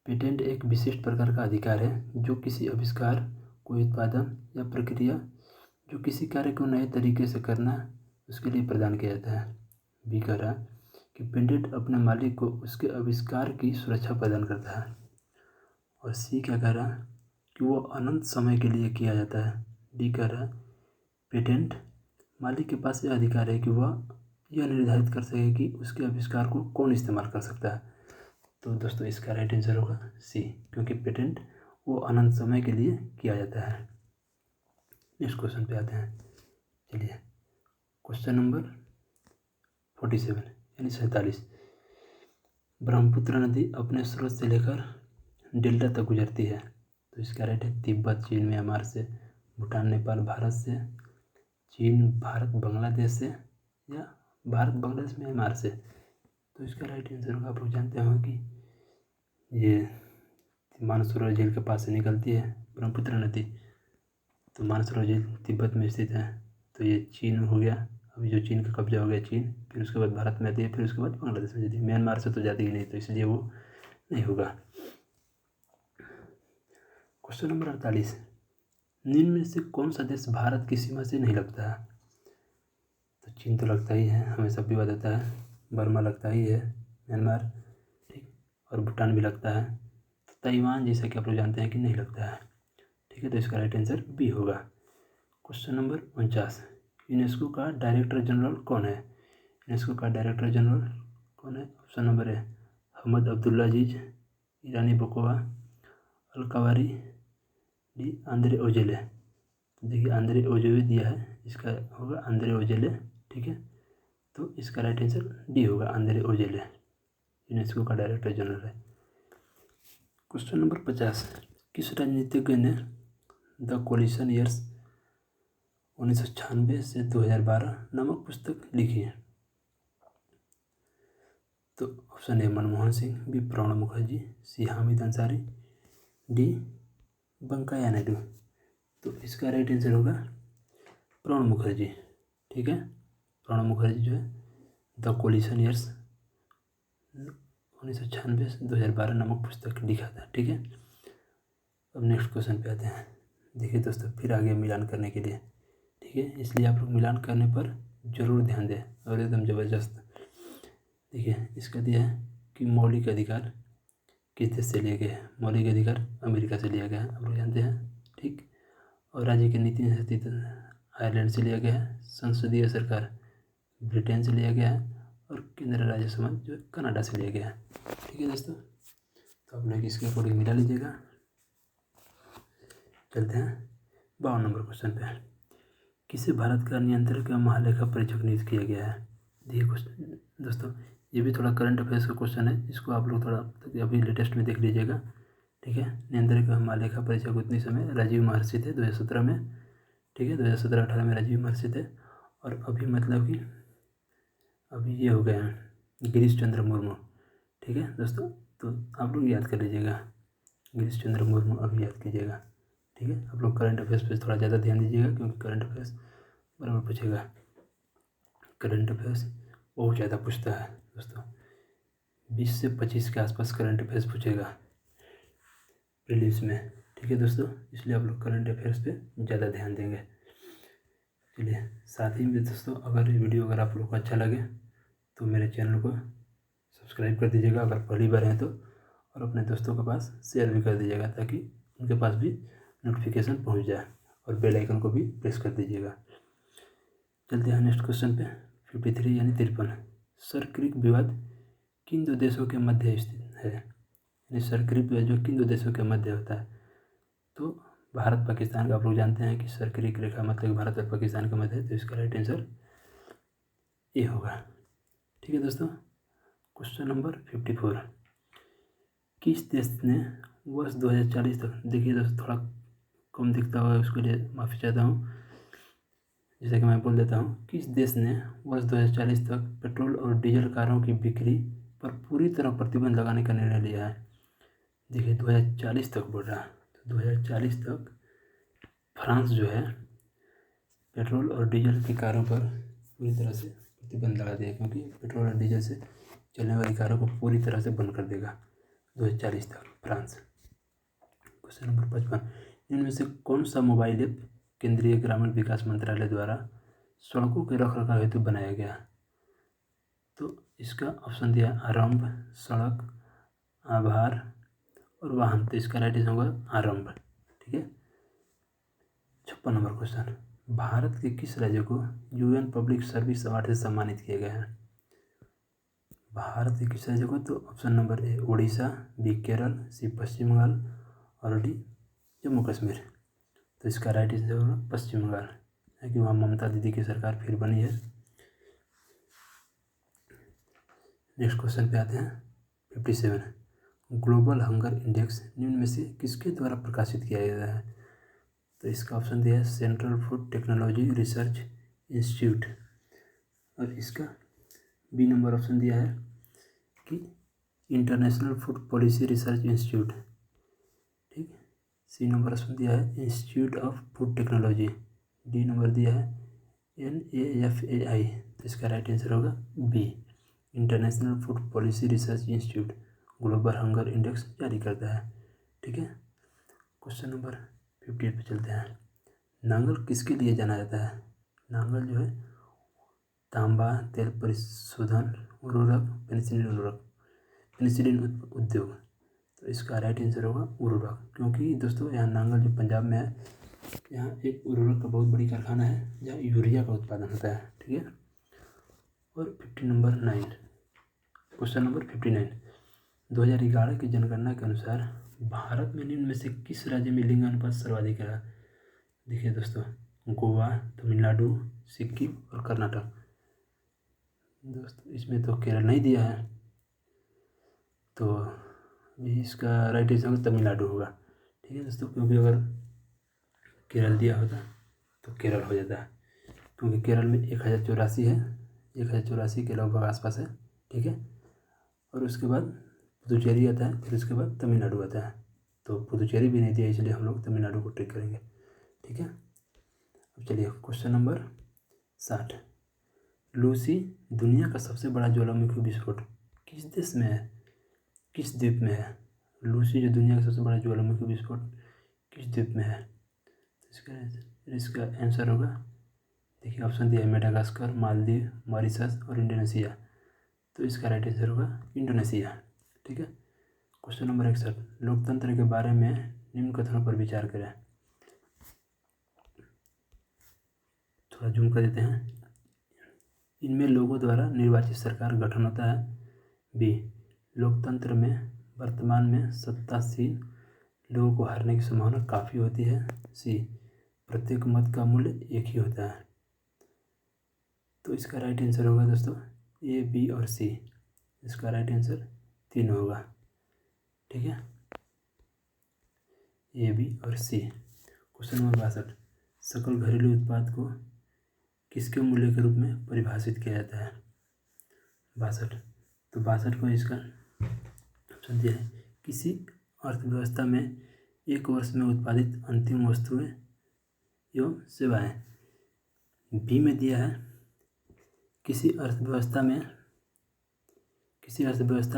पेटेंट एक विशिष्ट प्रकार का अधिकार है जो किसी आविष्कार, कोई उत्पादन या प्रक्रिया जो किसी कार्य को नए तरीके से करना उसके लिए प्रदान किया जाता है। बी कह रहा कि पेटेंट अपने मालिक को उसके आविष्कार की सुरक्षा प्रदान करता है। और सी क्या कह रहा कि वो अनंत समय के लिए किया जाता है। डी कह रहा पेटेंट मालिक के पास यह अधिकार है कि वह यह निर्धारित कर सके कि उसके आविष्कार को कौन इस्तेमाल कर सकता है। तो दोस्तों इसका राइट आंसर होगा सी, क्योंकि पेटेंट वो अनंत समय के लिए किया जाता है। नेक्स्ट क्वेश्चन पे आते हैं। चलिए क्वेश्चन नंबर 47 यानी 47, ब्रह्मपुत्र नदी अपने स्रोत से लेकर डेल्टा तक गुजरती है। तो इसका राइट है तिब्बत चीन म्यांमार से, भूटान नेपाल भारत से, चीन भारत बांग्लादेश से, या भारत बांग्लादेश म्यांमार से। तो इसका राइट आंसर होगा, आप लोग जानते हो कि ये मानसरोवर झील के पास से निकलती है ब्रह्मपुत्र नदी। तो मानसरोवर झील तिब्बत में स्थित है, तो ये चीन हो गया, अभी जो चीन का कब्जा हो गया चीन, फिर उसके बाद भारत में आती है, फिर उसके बाद बांग्लादेश में जाती है, म्यांमार से तो जाती ही नहीं, तो इसलिए वो नहीं होगा। क्वेश्चन नंबर 48, निम्न में से कौन सा देश भारत की सीमा से नहीं लगता है? तो चीन तो लगता ही है, हमेशा विवाद होता है, बर्मा लगता ही है, म्यांमार, ठीक, और भूटान भी लगता है, तो ताइवान जैसा कि आप लोग जानते हैं कि नहीं लगता है। ठीक है, तो इसका राइट आंसर बी होगा। क्वेश्चन नंबर 49, यूनेस्को का डायरेक्टर जनरल कौन है? यूनेस्को का डायरेक्टर जनरल कौन है? ऑप्शन नंबर है अहमद अब्दुल्ला अजीज, ईरानी बोकोवा, अलकावारी, डी आंद्रे ओजेले। तो देखिए आंद्रे ओजेले दिया है, इसका होगा आंद्रे ओजेले। ठीक है, तो इसका राइट आंसर डी होगा, आंद्रे ओजेले, यूनेस्को का डायरेक्टर जनरल है। क्वेश्चन नंबर 50, किस राजनीतिज्ञ ने द कोलिशन ईयर्स 1996 से 2012 नामक पुस्तक लिखी है? तो option A Manmohan Singh, B Pranab Mukherjee, C Hamid Ansari, D Venkaiah Naidu. तो इसका राइट आंसर होगा प्रणब मुखर्जी। ठीक है, प्रणब मुखर्जी जो है द कोलिशन ईयर्स 1996 से 2012 नामक पुस्तक लिखा था। ठीक है, अब नेक्स्ट क्वेश्चन पे आते हैं। देखिए दोस्तों, फिर आगे मिलान करने के लिए, ठीक है, इसलिए आप लोग मिलान करने पर जरूर ध्यान दें और एकदम ज़बरदस्त। देखिए इसका दिया है कि मौलिक अधिकार किस देश से लिए गए हैं? मौलिक अधिकार अमेरिका से लिया गया है, आप लोग जानते हैं। ठीक, और राज्य की नीति आयरलैंड से लिया गया है, संसदीय सरकार ब्रिटेन से लिया गया है, और केंद्र राज्य संबंध जो कनाडा से लिया गया है। ठीक है दोस्तों, तो आप लोग इसके अकॉर्डिंग मिला लीजिएगा। चलते हैं 52 नंबर क्वेश्चन पे। किसे भारत का नियंत्रक या महालेखा परीक्षक नियुक्त किया गया है? देखिए क्वेश्चन दोस्तों, ये भी थोड़ा करंट अफेयर्स का क्वेश्चन है, इसको आप लोग थोड़ा अभी लेटेस्ट में देख लीजिएगा। ठीक है, नियंत्रक या महालेखा परीक्षक उतनी समय राजीव महर्षि थे 2017 में। ठीक है, 2017-18 में राजीव महर्षि थे, और अभी मतलब कि अभी ये हो गए हैं गिरीश चंद्र मुर्मू। ठीक है दोस्तों, तो आप लोग याद कर लीजिएगा, गिरीश चंद्र मुर्मू अभी याद कीजिएगा। ठीक है, आप लोग करंट अफेयर्स पे थोड़ा ज़्यादा ध्यान दीजिएगा, क्योंकि करंट अफेयर्स बराबर पूछेगा। करंट अफेयर्स बहुत ज़्यादा पूछता है दोस्तों, 20 से 25 के आसपास करंट अफेयर्स पूछेगा प्रीलिम्स में। ठीक है दोस्तों, इसलिए आप लोग करंट अफेयर्स पे ज़्यादा ध्यान देंगे। चलिए, साथ ही में दोस्तों, अगर ये वीडियो अगर आप लोग को अच्छा लगे तो मेरे चैनल को सब्सक्राइब कर दीजिएगा अगर पहली बार हैं तो, और अपने दोस्तों के पास शेयर भी कर दीजिएगा, ताकि उनके पास भी नोटिफिकेशन पहुंच जाए, और बेल आइकन को भी प्रेस कर दीजिएगा। चलते हैं नेक्स्ट क्वेश्चन पे, 53 यानी 53। सर क्रिक विवाद किन दो देशों के मध्य स्थित है? यानी सर क्रिक विवाद जो किन दो देशों के मध्य होता है? तो भारत पाकिस्तान का, आप लोग जानते हैं कि सर क्रिक रेखा मतलब भारत और पाकिस्तान के मध्य है, तो इसका राइट आंसर ये होगा। ठीक है दोस्तों, क्वेश्चन नंबर 54, किस देश ने वर्ष 2040 तक, देखिए दोस्तों थोड़ा कम दिखता हुआ उसके लिए माफ़ी चाहता हूँ, जैसे कि मैं बोल देता हूँ, किस देश ने वर्ष 2040 तक पेट्रोल और डीजल कारों की बिक्री पर पूरी तरह प्रतिबंध लगाने का निर्णय लिया है? देखिए 2040 तक बोल रहा है, तो 2040 तक फ्रांस जो है पेट्रोल और डीजल की कारों पर पूरी तरह से प्रतिबंध लगा दिया, क्योंकि पेट्रोल और डीजल से चलने वाली कारों को पूरी तरह से बंद कर देगा 2040 तक फ्रांस। क्वेश्चन नंबर 55, इनमें से कौन सा मोबाइल ऐप केंद्रीय ग्रामीण विकास मंत्रालय द्वारा सड़कों के रखरखाव हेतु बनाया गया? तो इसका ऑप्शन दिया आरंभ, सड़क, आभार और वाहन। तो इसका राइट आंसर होगा आरंभ। ठीक है, 56 नंबर क्वेश्चन, भारत के किस राज्य को यूएन पब्लिक सर्विस अवार्ड से सम्मानित किया गया है? भारत के किस राज्य को? तो option number A Orissa, B Kerala, C Paschim Bengal और डी जम्मू कश्मीर। तो इसका राइट आंसर होगा पश्चिम बंगाल, है कि वहाँ ममता दीदी की सरकार फिर बनी है। नेक्स्ट क्वेश्चन पे आते हैं 57, ग्लोबल हंगर इंडेक्स निम्न में से किसके द्वारा प्रकाशित किया गया है? तो इसका ऑप्शन दिया है central food technology research institute, और इसका बी नंबर ऑप्शन दिया है कि international food policy research institute. ठीक, सी नंबर ऑप्शन दिया है institute of food technology, D number दिया है NAFAI। तो इसका राइट आंसर होगा B, international food policy research institute global hunger index जारी करता है। ठीक है, क्वेश्चन नंबर 58 पे चलते हैं, नांगल किसके लिए जाना जाता है? नांगल जो है तांबा, तेल परिशोधन, उर्वरक, पेनिसिलिन उद्योग। तो इसका राइट आंसर होगा उर्वरक, क्योंकि दोस्तों यहाँ नांगल जो पंजाब में है, यहाँ एक उर्वरक का बहुत बड़ी कारखाना है जहाँ यूरिया का उत्पादन होता है। ठीक है, और 59 नंबर 9, क्वेश्चन नंबर 59, 2011 की जनगणना के अनुसार भारत में निम्न में से किस राज्य में लिंग अनुपात सर्वाधिक है? देखिए दोस्तों, गोवा, तमिलनाडु, सिक्किम और कर्नाटक। दोस्तों इसमें तो केरल नहीं दिया है, तो इसका राइट आंसर तमिलनाडु होगा। ठीक है दोस्तों, क्योंकि अगर केरल दिया होता तो केरल हो जाता है, क्योंकि केरल में 1084 है, 1084 के लगभग आसपास है। ठीक है, और उसके बाद पुदुचेरी आता है, फिर उसके बाद तमिलनाडु आता है। तो पुदुचेरी भी नहीं दिया, इसलिए हम लोग तमिलनाडु को टिक करेंगे। ठीक है, अब चलिए क्वेश्चन नंबर 60, लूसी दुनिया का सबसे बड़ा ज्वालामुखी विस्फोट किस देश में है, किस द्वीप में है? लूसी जो दुनिया का सबसे बड़ा ज्वालामुखी विस्फोट किस द्वीप में है? तो इसका आंसर होगा, देखिए ऑप्शन दिया है, मेडागास्कर, मालदीव, मॉरिशस और इंडोनेशिया। तो इसका राइट आंसर होगा इंडोनेशिया। ठीक है, क्वेश्चन नंबर 61, लोकतंत्र के बारे में निम्न कथनों पर विचार करें। थोड़ा जूम कर देते हैं। इनमें लोगों द्वारा निर्वाचित सरकार गठन होता है। बी, लोकतंत्र में वर्तमान में सत्तासीन लोगों को हारने की संभावना काफ़ी होती है। सी, प्रत्येक मत का मूल्य एक ही होता है। तो इसका राइट आंसर होगा दोस्तों ए, बी और सी। इसका राइट आंसर 3 होगा। ठीक है, ए, बी और सी। क्वेश्चन नंबर 62, सकल घरेलू उत्पाद को किसके मूल्य के रूप में परिभाषित किया जाता है? 62, तो 62 को इसका ऑप्शन दिया है, किसी अर्थव्यवस्था में एक वर्ष में उत्पादित अंतिम वस्तुएं एवं सेवाएं। बी में दिया है, किसी अर्थव्यवस्था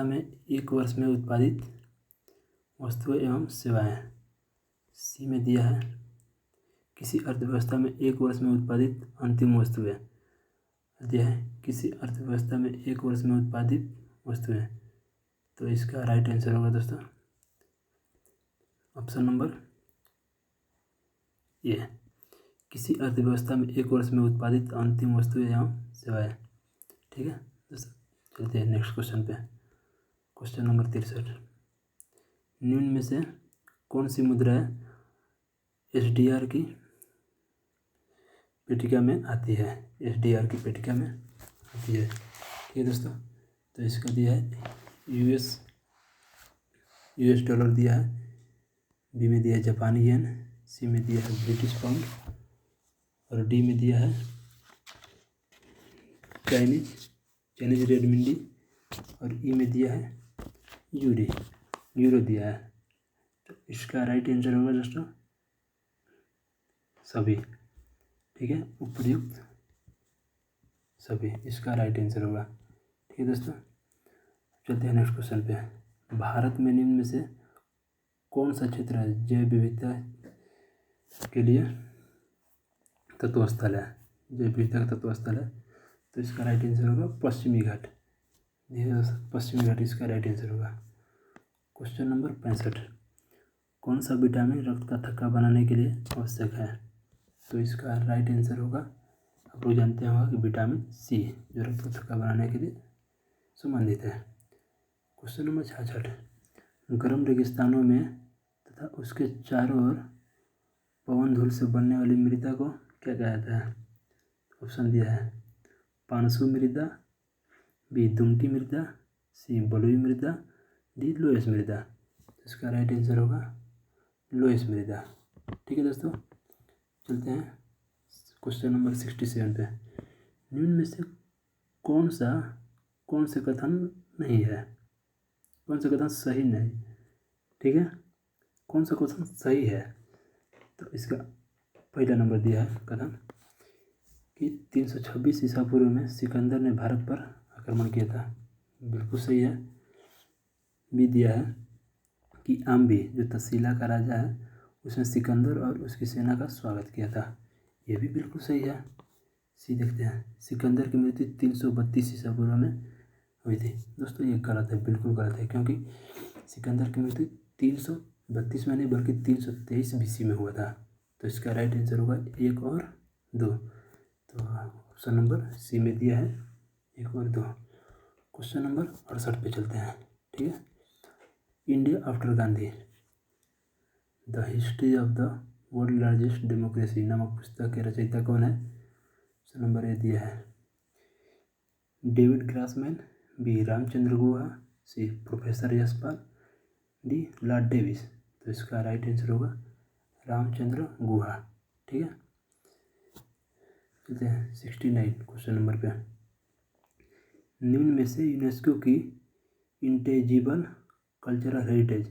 में एक वर्ष में उत्पादित वस्तुएं एवं सेवाएं। सी में दिया है, किसी अर्थव्यवस्था में एक वर्ष में उत्पादित अंतिम वस्तुएं। दिया है किसी अर्थव्यवस्था में एक वर्ष में उत्पादित वस्तुएं। तो इसका राइट आंसर होगा दोस्तों ऑप्शन नंबर ए, किसी अर्थव्यवस्था में एक वर्ष में उत्पादित अंतिम वस्तुएं एवं सेवाएं। ठीक है दोस्तों, चलते हैं नेक्स्ट क्वेश्चन पे। क्वेश्चन नंबर 63, निम्न में से कौन सी मुद्राएं SDR की पेटिका में आती है? SDR की पेटिका में आती है। ठीक है दोस्तों, तो इसका दिया है US डॉलर दिया है, बी में दिया है जापानी येन, सी में दिया है ब्रिटिश पाउंड और डी में दिया है चाइनीज रेडमिंडी और ई में दिया है यूरो दिया है। तो इसका राइट आंसर होगा दोस्तों सभी। ठीक है, उपयुक्त सभी, इसका राइट आंसर होगा। ठीक है दोस्तों, चलते हैं नेक्स्ट क्वेश्चन पे। भारत में निम्न में से कौन सा क्षेत्र है जैव विविधता के लिए तत्व स्थल है, जैव विविधता का तत्व स्थल है? तो इसका राइट आंसर होगा पश्चिमी घाट। पश्चिमी घाट इसका राइट आंसर होगा। क्वेश्चन नंबर 65, कौन सा विटामिन रक्त का थक्का बनाने के लिए आवश्यक है? तो इसका राइट आंसर होगा, आप लोग जानते होंगे कि विटामिन सी, जो रक्त का थक्का बनाने के लिए संबंधित है। क्वेश्चन नंबर 66, गर्म रेगिस्तानों में तथा उसके चारों ओर पवन धूल से बनने वाली मृदा को क्या कहा जाता है? ऑप्शन दिया है, पानसु मृदा, बी दुमटी मृदा, सी बलुई मृदा, डी लोएस मृदा। इसका राइट आंसर होगा लोएस मृदा। ठीक है दोस्तों, चलते हैं क्वेश्चन नंबर 67 पे। निम्न में से कौन से कथन नहीं है, कौन सा कथन सही नहीं? ठीक है, कौन सा क्वेश्चन सही है? तो इसका पहला नंबर दिया है कथन कि 326 ईसा पूर्व में सिकंदर ने भारत पर आक्रमण किया था, बिल्कुल सही है। भी दिया है कि आम्बी जो तसीला का राजा है उसने सिकंदर और उसकी सेना का स्वागत किया था, यह भी बिल्कुल सही है। सी देखते हैं, सिकंदर की मृत्यु 332 ईसा पूर्व में हुई थी। दोस्तों ये गलत है, बिल्कुल गलत है, क्योंकि सिकंदर की मृत्यु 332 में नहीं बल्कि 323 BC में हुआ था। तो इसका राइट आंसर होगा 1 और 2। तो ऑप्शन नंबर सी में दिया है 1 और 2। क्वेश्चन नंबर 68 पे चलते हैं। ठीक है, India after Gandhi, the history of the world largest democracy नामक पुस्तक के रचयिता कौन है? क्वेश्चन नंबर ए दिया है David Grossman, B Ramachandra Guha, C professor Yashpal, D lord Davis. तो इसका राइट आंसर होगा रामचंद्र गुहा। ठीक है, चलते हैं 69 क्वेश्चन नंबर पे। निम्न में से यूनेस्को की इंटेजिबल कल्चरल हेरिटेज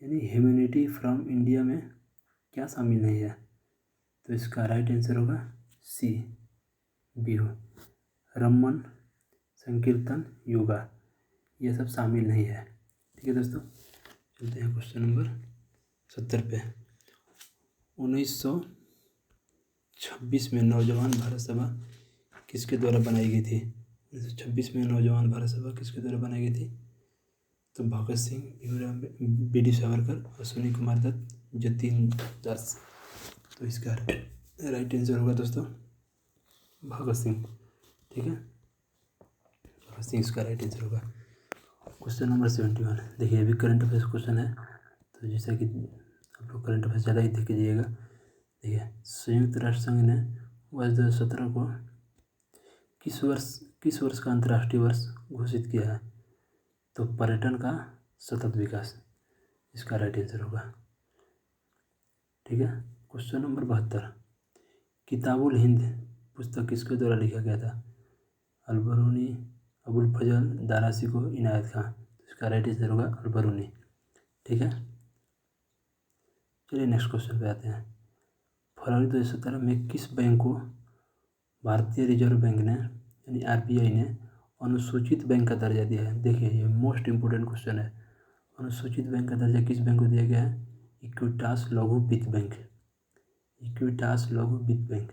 यानी ह्यूमैनिटी फ्रॉम इंडिया में क्या शामिल नहीं है? तो इसका राइट आंसर होगा सी बिहू, रमन, संकीर्तन, योगा, ये सब शामिल नहीं है। ठीक है दोस्तों, चलते हैं क्वेश्चन नंबर 70 पे। 1926 में नौजवान भारत सभा किसके द्वारा बनाई गई थी? 1926 में नौजवान भारत सभा किसके द्वारा बनाई गई थी? तो भगत सिंह, भीमराव, बी.डी. सावरकर, अश्विनी कुमार दत्त, जतीन दास। तो इसका राइट आंसर होगा दोस्तों भगत सिंह। ठीक है, भगत सिंह इसका राइट आंसर होगा। क्वेश्चन नंबर 71, देखिए अभी करंट अफेयर्स क्वेश्चन है, तो जैसा कि आप लोग करंट अफेयर्स ज़्यादा ही देख लीजिएगा। देखिए, संयुक्त राष्ट्र संघ ने वर्ष 2017 को किस वर्ष का अंतर्राष्ट्रीय वर्ष घोषित किया है? तो पर्यटन का सतत विकास, इसका राइट आंसर होगा। ठीक है, क्वेश्चन नंबर 72, किताबुल हिंद पुस्तक किसके द्वारा लिखा गया था? अलबरूनी, अबुल फजल, दारा शिकोह, इनायत खां। इसका राइट आंसर होगा अलबरूनी। ठीक है, चलिए नेक्स्ट क्वेश्चन पे आते हैं। फरवरी 2017 में किस बैंक को भारतीय रिजर्व बैंक ने यानी RBI ने अनुसूचित बैंक का दर्जा दिया है? देखिए ये मोस्ट इम्पोर्टेंट क्वेश्चन है। अनुसूचित बैंक का दर्जा किस बैंक को दिया गया है? इक्विटास लघु वित्त बैंक, इक्विटास लघु वित्त बैंक,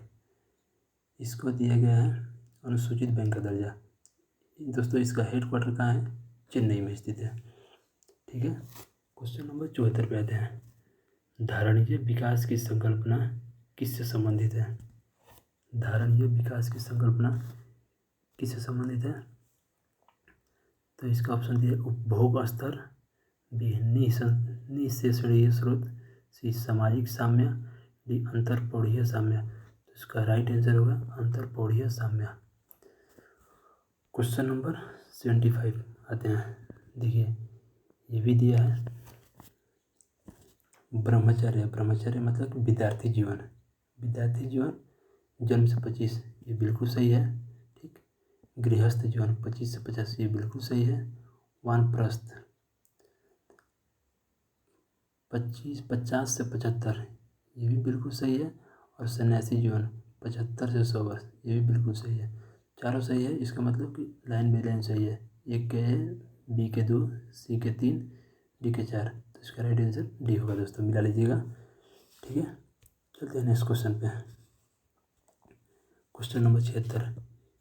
इसको दिया गया है अनुसूचित बैंक का दर्जा। दोस्तों इसका हेडक्वार्टर कहाँ है? चेन्नई में स्थित है। ठीक है, क्वेश्चन नंबर 74 पे आते हैं। धारणीय विकास की संकल्पना किससे संबंधित है? धारणीय विकास की संकल्पना किससे संबंधित है? तो इसका ऑप्शन दिया उपभोग स्तर, बी निःशेषणीय स्रोत, सी सामाजिक साम्य, डी अंतरपौढ़ीय साम्य। तो इसका राइट आंसर होगा अंतरपौढ़ीय साम्य। क्वेश्चन नंबर 75 आते हैं। देखिए ये भी दिया है ब्रह्मचर्य, ब्रह्मचर्य मतलब विद्यार्थी जीवन, विद्यार्थी जीवन जन्म से 25, ये बिल्कुल सही है। ठीक, गृहस्थ जीवन 25 से 50, ये बिल्कुल सही है। वानप्रस्थ 50 से 75, ये भी बिल्कुल सही है। और सन्यासी जीवन 75 से 100 वर्ष, ये भी बिल्कुल सही है। चारों सही है, इसका मतलब कि लाइन बाई लाइन सही है। एक के A, बी के 2, सी के 3, डी के 4। तो इसका राइट आंसर डी होगा दोस्तों, मिला लीजिएगा। ठीक है, चलते हैं नेक्स्ट क्वेश्चन पे। क्वेश्चन नंबर 76,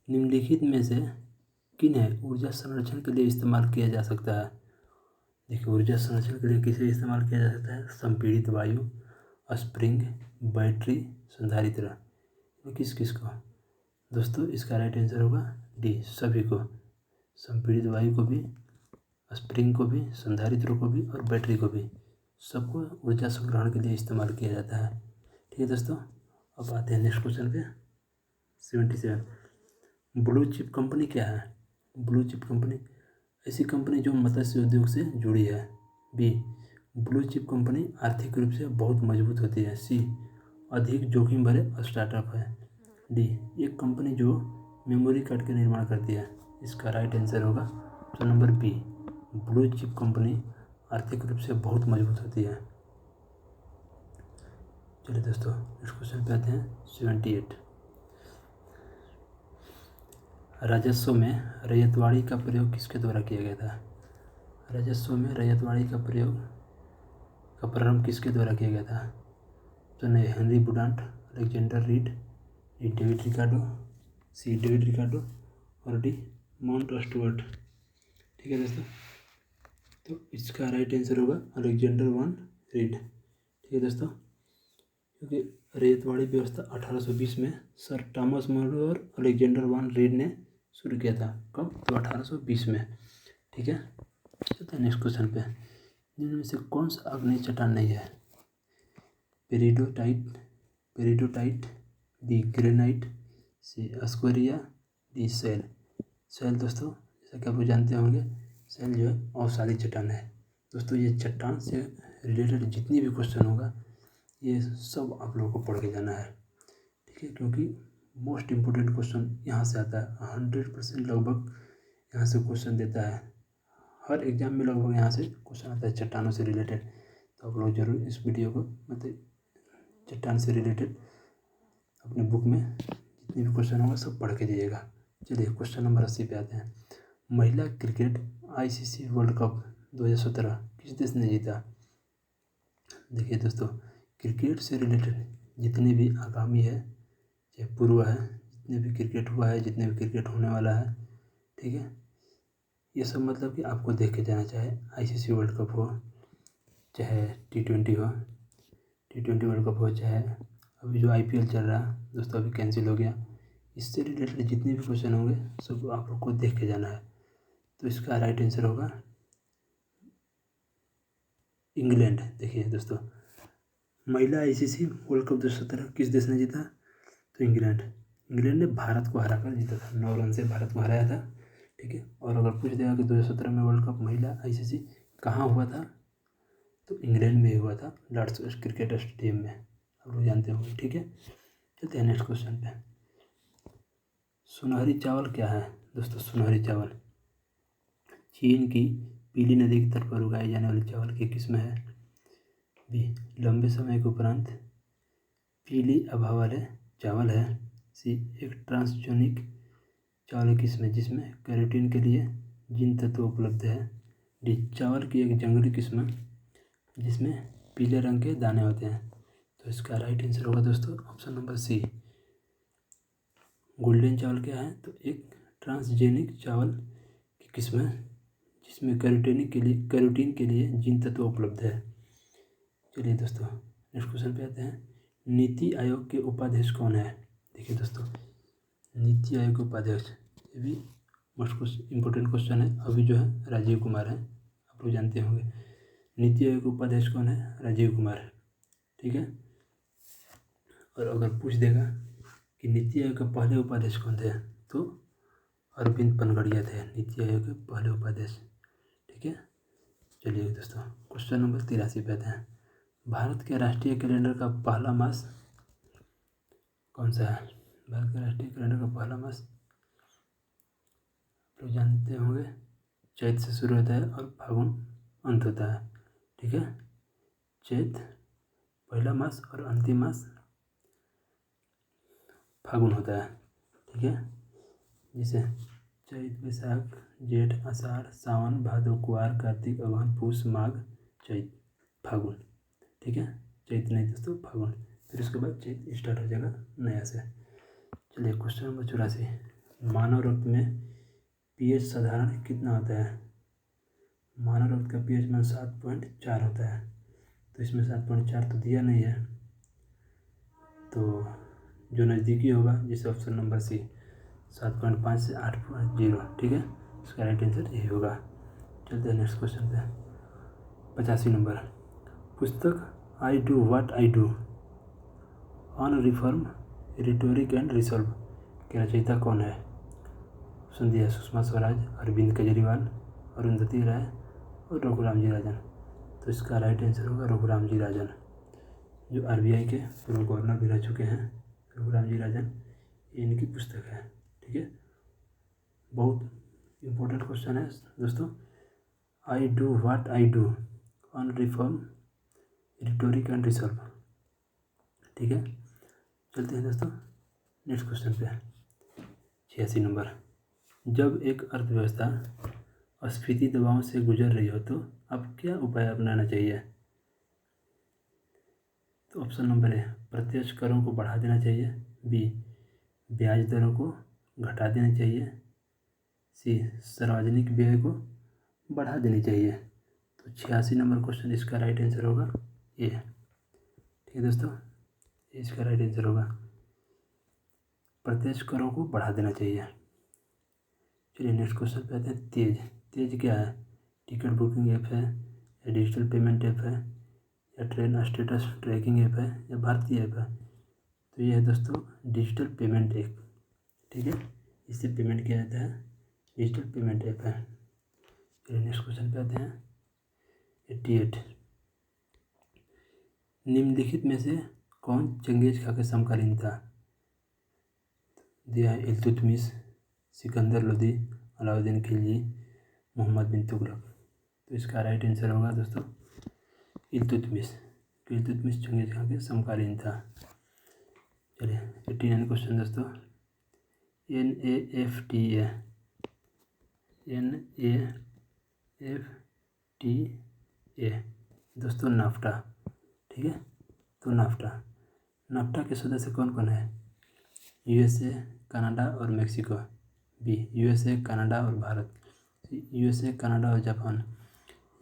निम्नलिखित में से किन्हें ऊर्जा संरक्षण के लिए इस्तेमाल किया जा सकता है? देखिए ऊर्जा संरक्षण के लिए किसे इस्तेमाल किया जा सकता है? संपीड़ित वायु, स्प्रिंग, बैटरी, संधारित्र, किस किस को? दोस्तों इसका राइट आंसर होगा डी सभी को, संपीड़ित वायु को भी, स्प्रिंग को भी, संधारित्र को भी और बैटरी को भी, सबको ऊर्जा संग्रहण के लिए इस्तेमाल किया जाता है। ठीक है दोस्तों, अब आते हैं नेक्स्ट क्वेश्चन पे। 77, ब्लू चिप कंपनी क्या है? ब्लू चिप कंपनी ऐसी कंपनी जो मत्स्य उद्योग से जुड़ी है। बी, ब्लू चिप कंपनी आर्थिक रूप से बहुत मजबूत होती है। सी, अधिक जोखिम भरे स्टार्टअप है। डी, एक कंपनी जो मेमोरी कार्ड का निर्माण करती है। इसका राइट आंसर होगा option number B, blue chip company आर्थिक रूप से बहुत मजबूत होती है। चलिए दोस्तों नेक्स्ट क्वेश्चन पे आते हैं। 78, राजस्व में रैयतवाड़ी का प्रयोग किसके द्वारा किया गया था? राजस्व में रैयतवाड़ी का प्रयोग का प्रारंभ किसके द्वारा किया गया था? तो नहीं, हेनरी बुडांट, Alexander Reid, D David Ricardo, C David Ricardo और डी माउंट स्टुअर्ट। ठीक है दोस्तों, तो इसका राइट आंसर होगा अलेक्जेंडर वन रीड। ठीक है दोस्तों, क्योंकि रैयतवाड़ी व्यवस्था 1820 में सर टॉमस मोरो और अलेक्जेंडर वन रीड ने शुरू किया था। कब? तो 1820 में। ठीक है, चलते हैं नेक्स्ट क्वेश्चन पे। जिनमें से कौन सा आग्नेय चट्टान नहीं है? पेरिडोटाइट, बी ग्रेनाइट, सी स्क्वेरिया, डी सेल। सेल दोस्तों जैसा कि आप लोग जानते होंगे, सेल जो है अवसादी चट्टान है। दोस्तों ये चट्टान से रिलेटेड जितनी भी क्वेश्चन होगा ये सब आप लोगों को पढ़ के जाना है। ठीक है, क्योंकि मोस्ट इम्पोर्टेंट क्वेश्चन यहाँ से आता है। 100% लगभग यहाँ से क्वेश्चन देता है। हर एग्जाम में लगभग यहाँ से क्वेश्चन आता है चट्टानों से रिलेटेड। तो आप लोग जरूर इस वीडियो को मतलब चट्टान से रिलेटेड अपने बुक में जितने भी क्वेश्चन होगा सब पढ़ के दीजिएगा। चलिए क्वेश्चन नंबर 80 पे आते हैं। महिला क्रिकेट ICC वर्ल्ड कप 2017 किस देश ने जीता? देखिए दोस्तों, क्रिकेट से रिलेटेड जितने भी आगामी है, चाहे पूर्व है, जितने भी क्रिकेट हुआ है, जितने भी क्रिकेट होने वाला है, ठीक है, ये सब मतलब कि आपको देख के जाना। चाहे ICC वर्ल्ड कप हो, चाहे T20 हो, T20 वर्ल्ड कप हो, चाहे अभी जो IPL चल रहा है दोस्तों, अभी कैंसिल हो गया। इससे रिलेटेड जितने भी क्वेश्चन होंगे सब आप लोग को देख के जाना है। तो इसका राइट आंसर होगा इंग्लैंड। देखिए दोस्तों, महिला ICC वर्ल्ड कप 2017 किस देश ने जीता? तो इंग्लैंड ने भारत को हरा कर जीता था। 9 रन से भारत को हराया था। ठीक है, और अगर पूछ देगा कि 2017 में वर्ल्ड कप महिला ICC कहाँ हुआ था, तो इंग्लैंड में हुआ था, लॉर्ड्स क्रिकेट स्टेडियम में। आप लोग जानते होंगे। ठीक है, चलते हैं नेक्स्ट क्वेश्चन पे। सुनहरी चावल क्या है? दोस्तों सुनहरी चावल चीन की पीली नदी के तट पर उगाई जाने वाली चावल की किस्म है। बी लंबे समय के उपरांत पीली आभा वाले चावल है। सी एक ट्रांसजेनिक चावल की किस्म है जिसमें कैरोटीन के लिए जिन तत्व उपलब्ध है। डी चावल की एक जंगली किस्म जिसमें पीले रंग के दाने होते हैं। तो इसका राइट आंसर होगा दोस्तों ऑप्शन नंबर सी, गोल्डन चावल क्या है? तो एक ट्रांसजेनिक चावल की किस्म है जिसमें कैरोटीन के लिए जिन तत्व उपलब्ध है। चलिए दोस्तों नेक्स्ट क्वेश्चन पे आते हैं। नीति आयोग के उपाध्यक्ष कौन है? देखिए दोस्तों, नीति आयोग के उपाध्यक्ष, ये भी मोस्ट इम्पोर्टेंट क्वेश्चन है। अभी जो है राजीव कुमार है, आप लोग जानते होंगे। नीति आयोग के उपाध्यक्ष कौन है? राजीव कुमार। ठीक है, और अगर पूछ देगा कि नीति आयोग के पहले उपाध्यक्ष कौन थे, तो अरविंद पनगड़िया थे नीति आयोग के पहले उपाध्यक्ष। ठीक है, चलिए दोस्तों क्वेश्चन नंबर 83 पे आते हैं। भारत के राष्ट्रीय कैलेंडर का पहला मास कौन सा है? भारत के राष्ट्रीय कैलेंडर का पहला मास आप लोग जानते होंगे, चैत से शुरू होता है और फागुन अंत होता है। ठीक है, चैत पहला मास और अंतिम मास फागुन होता है। ठीक है, जिसे चैत, बैसाख, जेठ, आषाढ़, सावन, भादो, कुआर, कार्तिक, अगहन, पूस, माघ, चैत, फागुन। ठीक है, चैत नहीं दोस्तों, फागुन। फिर उसके बाद चैत स्टार्ट हो जाएगा नया से। चलिए क्वेश्चन नंबर 84। मानव रक्त में pH साधारण कितना होता है? मानव रक्त का pH मान 7.4 होता है। तो इसमें 7.4 तो दिया नहीं है, तो जो नज़दीकी होगा जिसे ऑप्शन नंबर सी 7.5 से 8.0। ठीक है, इसका राइट आंसर यही होगा। चलते हैं नेक्स्ट क्वेश्चन पे। 85 नंबर। पुस्तक I do what I do on reform, rhetoric and resolve के रचयिता कौन है? ऑप्शन दिया सुषमा स्वराज, अरविंद केजरीवाल, अरुंधति राय और रघुराम जी राजन। तो इसका राइट आंसर होगा रघुराम जी राजन, जो RBI के पूर्व गवर्नर भी रह चुके हैं। रघुराम जी राजन, ये इनकी पुस्तक है। ठीक है, बहुत इम्पोर्टेंट क्वेश्चन है दोस्तों। I do what I do on reform, rhetoric and resolve. ठीक है, चलते हैं दोस्तों नेक्स्ट क्वेश्चन पे। 86 नंबर। जब एक अर्थव्यवस्था अस्फीति दबाव से गुजर रही हो तो अब क्या उपाय अपनाना चाहिए? तो ऑप्शन नंबर ए प्रत्यक्ष करों को बढ़ा देना चाहिए। बी ब्याज दरों को घटा देना चाहिए। सी सार्वजनिक व्यय को बढ़ा देनी चाहिए। तो 86 नंबर क्वेश्चन, इसका राइट आंसर होगा ये। ठीक है दोस्तों, इसका राइट आंसर होगा प्रत्यक्ष करों को बढ़ा देना चाहिए। चलिए नेक्स्ट क्वेश्चन पे आते हैं। तेज, तेज क्या है? टिकट बुकिंग ऐप है, या डिजिटल पेमेंट ऐप है, या ट्रेन स्टेटस ट्रैकिंग ऐप है, या भारतीय ऐप है? तो ये है दोस्तों डिजिटल पेमेंट ऐप। ठीक है, इससे पेमेंट किया जाता है, डिजिटल पेमेंट ऐप है। चलिए नेक्स्ट क्वेश्चन पे आते हैं। 88, निम्नलिखित में से कौन चंगेज खां के समकालीन था? दिया है इल्तुतमिश, सिकंदर लोदी, अलाउद्दीन खिलजी, मोहम्मद बिन तुगलक। तो इसका राइट आंसर होगा दोस्तों इल्तुतमिश। इल्तुतमिश चंगेज खां के समकालीन था। चलिए 89 क्वेश्चन दोस्तों। NAFTA, NAFTA दोस्तों नाफ्टा। ठीक है, तो नाफ्टा के सदस्य कौन कौन है? USA, कनाडा और मेक्सिको। बी, USA, कनाडा और भारत। USA, कनाडा और जापान।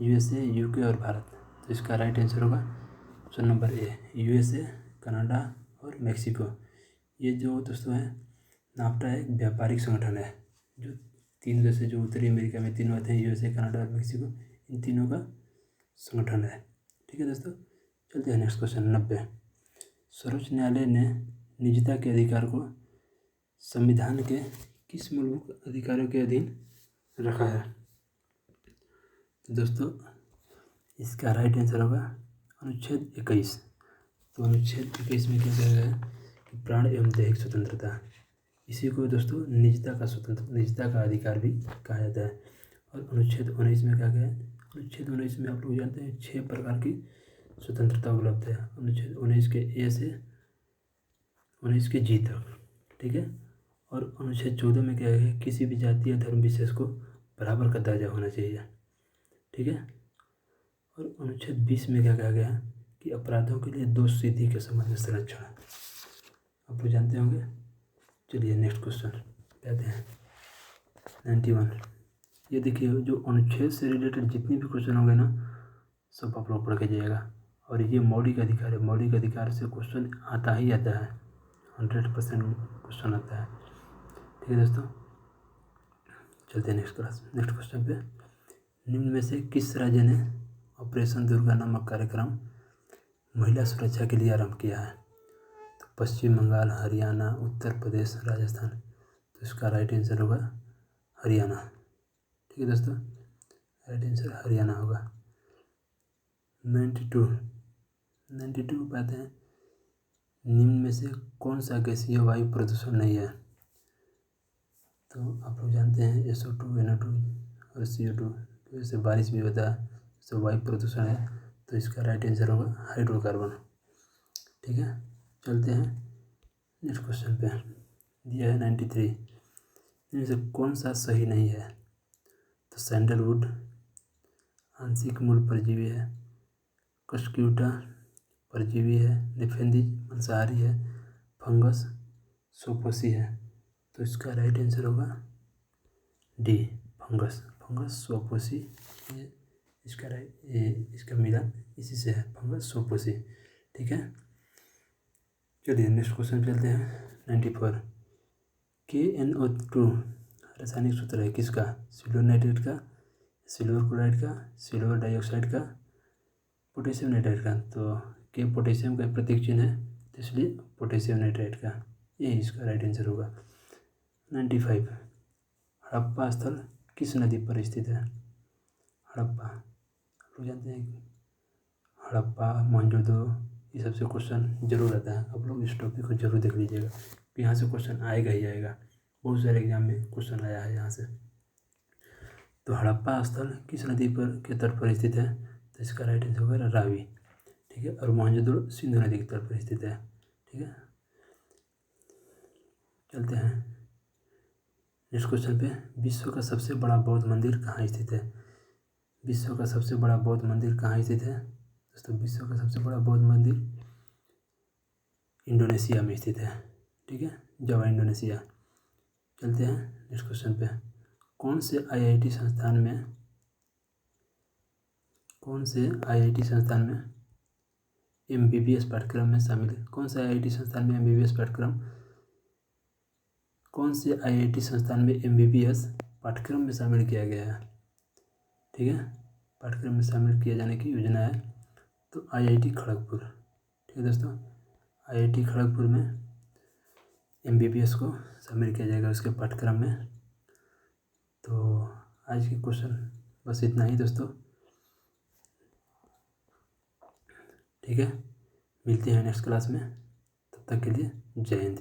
USA, UK और भारत। तो इसका राइट आंसर होगा ऑप्शन नंबर ए, USA, कनाडा और मेक्सिको। ये जो दोस्तों है नाफ्टा एक व्यापारिक संगठन है, जो तीन देश जो उत्तरी अमेरिका में तीनों आते हैं, USA, कनाडा और मेक्सिको, इन तीनों का संगठन है। ठीक है दोस्तों, चलते हैं नेक्स्ट क्वेश्चन। 90, सर्वोच्च न्यायालय ने निजता के अधिकार को संविधान के किस मूलभूत अधिकारों के अधीन रखा है? तो दोस्तों इसका राइट आंसर होगा अनुच्छेद 21। तो अनुच्छेद 21 में क्या कहा गया है कि प्राण एवं दैहिक स्वतंत्रता, इसी को दोस्तों निजता का अधिकार भी कहा जाता है। और अनुच्छेद 19 में कहा गया है, अनुच्छेद 19 में आप लोग जानते हैं 6 प्रकार की स्वतंत्रता उपलब्ध है। अनुच्छेद 19 के ए से 19 के जी तक। ठीक है, और अनुच्छेद 14 में क्या है, किसी भी जाति या धर्म विशेष को बराबर का दर्जा होना चाहिए। ठीक है, और अनुच्छेद 20 में क्या कहा गया है कि अपराधों के लिए दोष सिद्धि के संबंध में संरक्षण आप लोग जानते होंगे। चलिए नेक्स्ट क्वेश्चन कहते हैं 91। ये देखिए जो अनुच्छेद से रिलेटेड जितने भी क्वेश्चन होंगे ना, सब आप लोग पढ़ के जाइएगा। और ये मौलिक अधिकार है, मौलिक अधिकार से क्वेश्चन आता ही आता है, 100% क्वेश्चन आता है। ठीक है दोस्तों, चलते हैं नेक्स्ट क्वेश्चन पे। निम्न में से किस राज्य ने ऑपरेशन दुर्गा नामक कार्यक्रम महिला सुरक्षा के लिए आरंभ किया है? तो पश्चिम बंगाल, हरियाणा, उत्तर प्रदेश, राजस्थान। तो इसका राइट आंसर होगा हरियाणा। ठीक है दोस्तों, राइट आंसर हरियाणा होगा। 92 पाते हैं, निम्न में से कौन सा गैसीय वायु प्रदूषण नहीं है? तो आप लोग जानते हैं SO2, NO2 और CO2। तो इससे बारिश भी होता है, इससे वायु प्रदूषण है। तो इसका राइट आंसर होगा हाइड्रोकार्बन। ठीक है, चलते हैं नेक्स्ट क्वेश्चन पे। दिया है 93, इनमें से कौन सा सही नहीं है? तो सैंडलवुड आंशिक मूल परजीवी है, कस्क्यूटा परजीवी है, निफेंदिज मांसाहारी है, फंगस सोपोसी है। तो इसका राइट आंसर होगा डी, फंगस सोपोसी। इसका मिलान इसी से है, फंगस सोपोसी। ठीक है, चलिए नेक्स्ट क्वेश्चन चलते हैं 94। KNO2 रासायनिक सूत्र है किसका? सिल्वर नाइट्रेट का, सिल्वर क्लोराइड का, सिल्वर डाइऑक्साइड का, पोटेशियम नाइट्रेट का। तो के पोटेशियम का प्रतीक चिन्ह है, तो इसलिए पोटेशियम नाइट्रेट का, यही इसका राइट आंसर होगा। 95, हड़प्पा स्थल किस नदी पर स्थित है? हड़प्पा, आप लोग जानते हैं हड़प्पा, मोहनजोदड़ो, ये सबसे क्वेश्चन जरूर आता है। आप लोग इस टॉपिक को जरूर देख लीजिएगा, यहाँ से क्वेश्चन आएगा ही आएगा, बहुत सारे एग्जाम में क्वेश्चन आया है यहाँ से। तो हड़प्पा स्थल किस नदी पर के तट पर स्थित है? तो इसका राइट आंसर होगा रावी। ठीक है, और मोहनजोदड़ो सिंधु नदी के तट पर स्थित है। ठीक है, चलते हैं नेक्स्ट क्वेश्चन पे। विश्व का सबसे बड़ा बौद्ध मंदिर कहाँ स्थित है? विश्व का सबसे बड़ा बौद्ध मंदिर कहाँ स्थित है दोस्तों? विश्व का सबसे बड़ा बौद्ध मंदिर इंडोनेशिया में स्थित है। ठीक है, जावा इंडोनेशिया। चलते हैं नेक्स्ट क्वेश्चन पे। कौन से आईआईटी संस्थान में MBBS पाठ्यक्रम में शामिल है? कौन से आईआईटी संस्थान में MBBS पाठ्यक्रम में शामिल किया गया है। ठीक है, पाठ्यक्रम में शामिल किए जाने की योजना है तो IIT खड़गपुर। ठीक है दोस्तों, IIT खड़गपुर में MBBS को शामिल किया जाएगा उसके पाठ्यक्रम में। तो आज के क्वेश्चन बस इतना ही दोस्तों। ठीक है, मिलते हैं नेक्स्ट क्लास में, तब तक के लिए जय हिंद।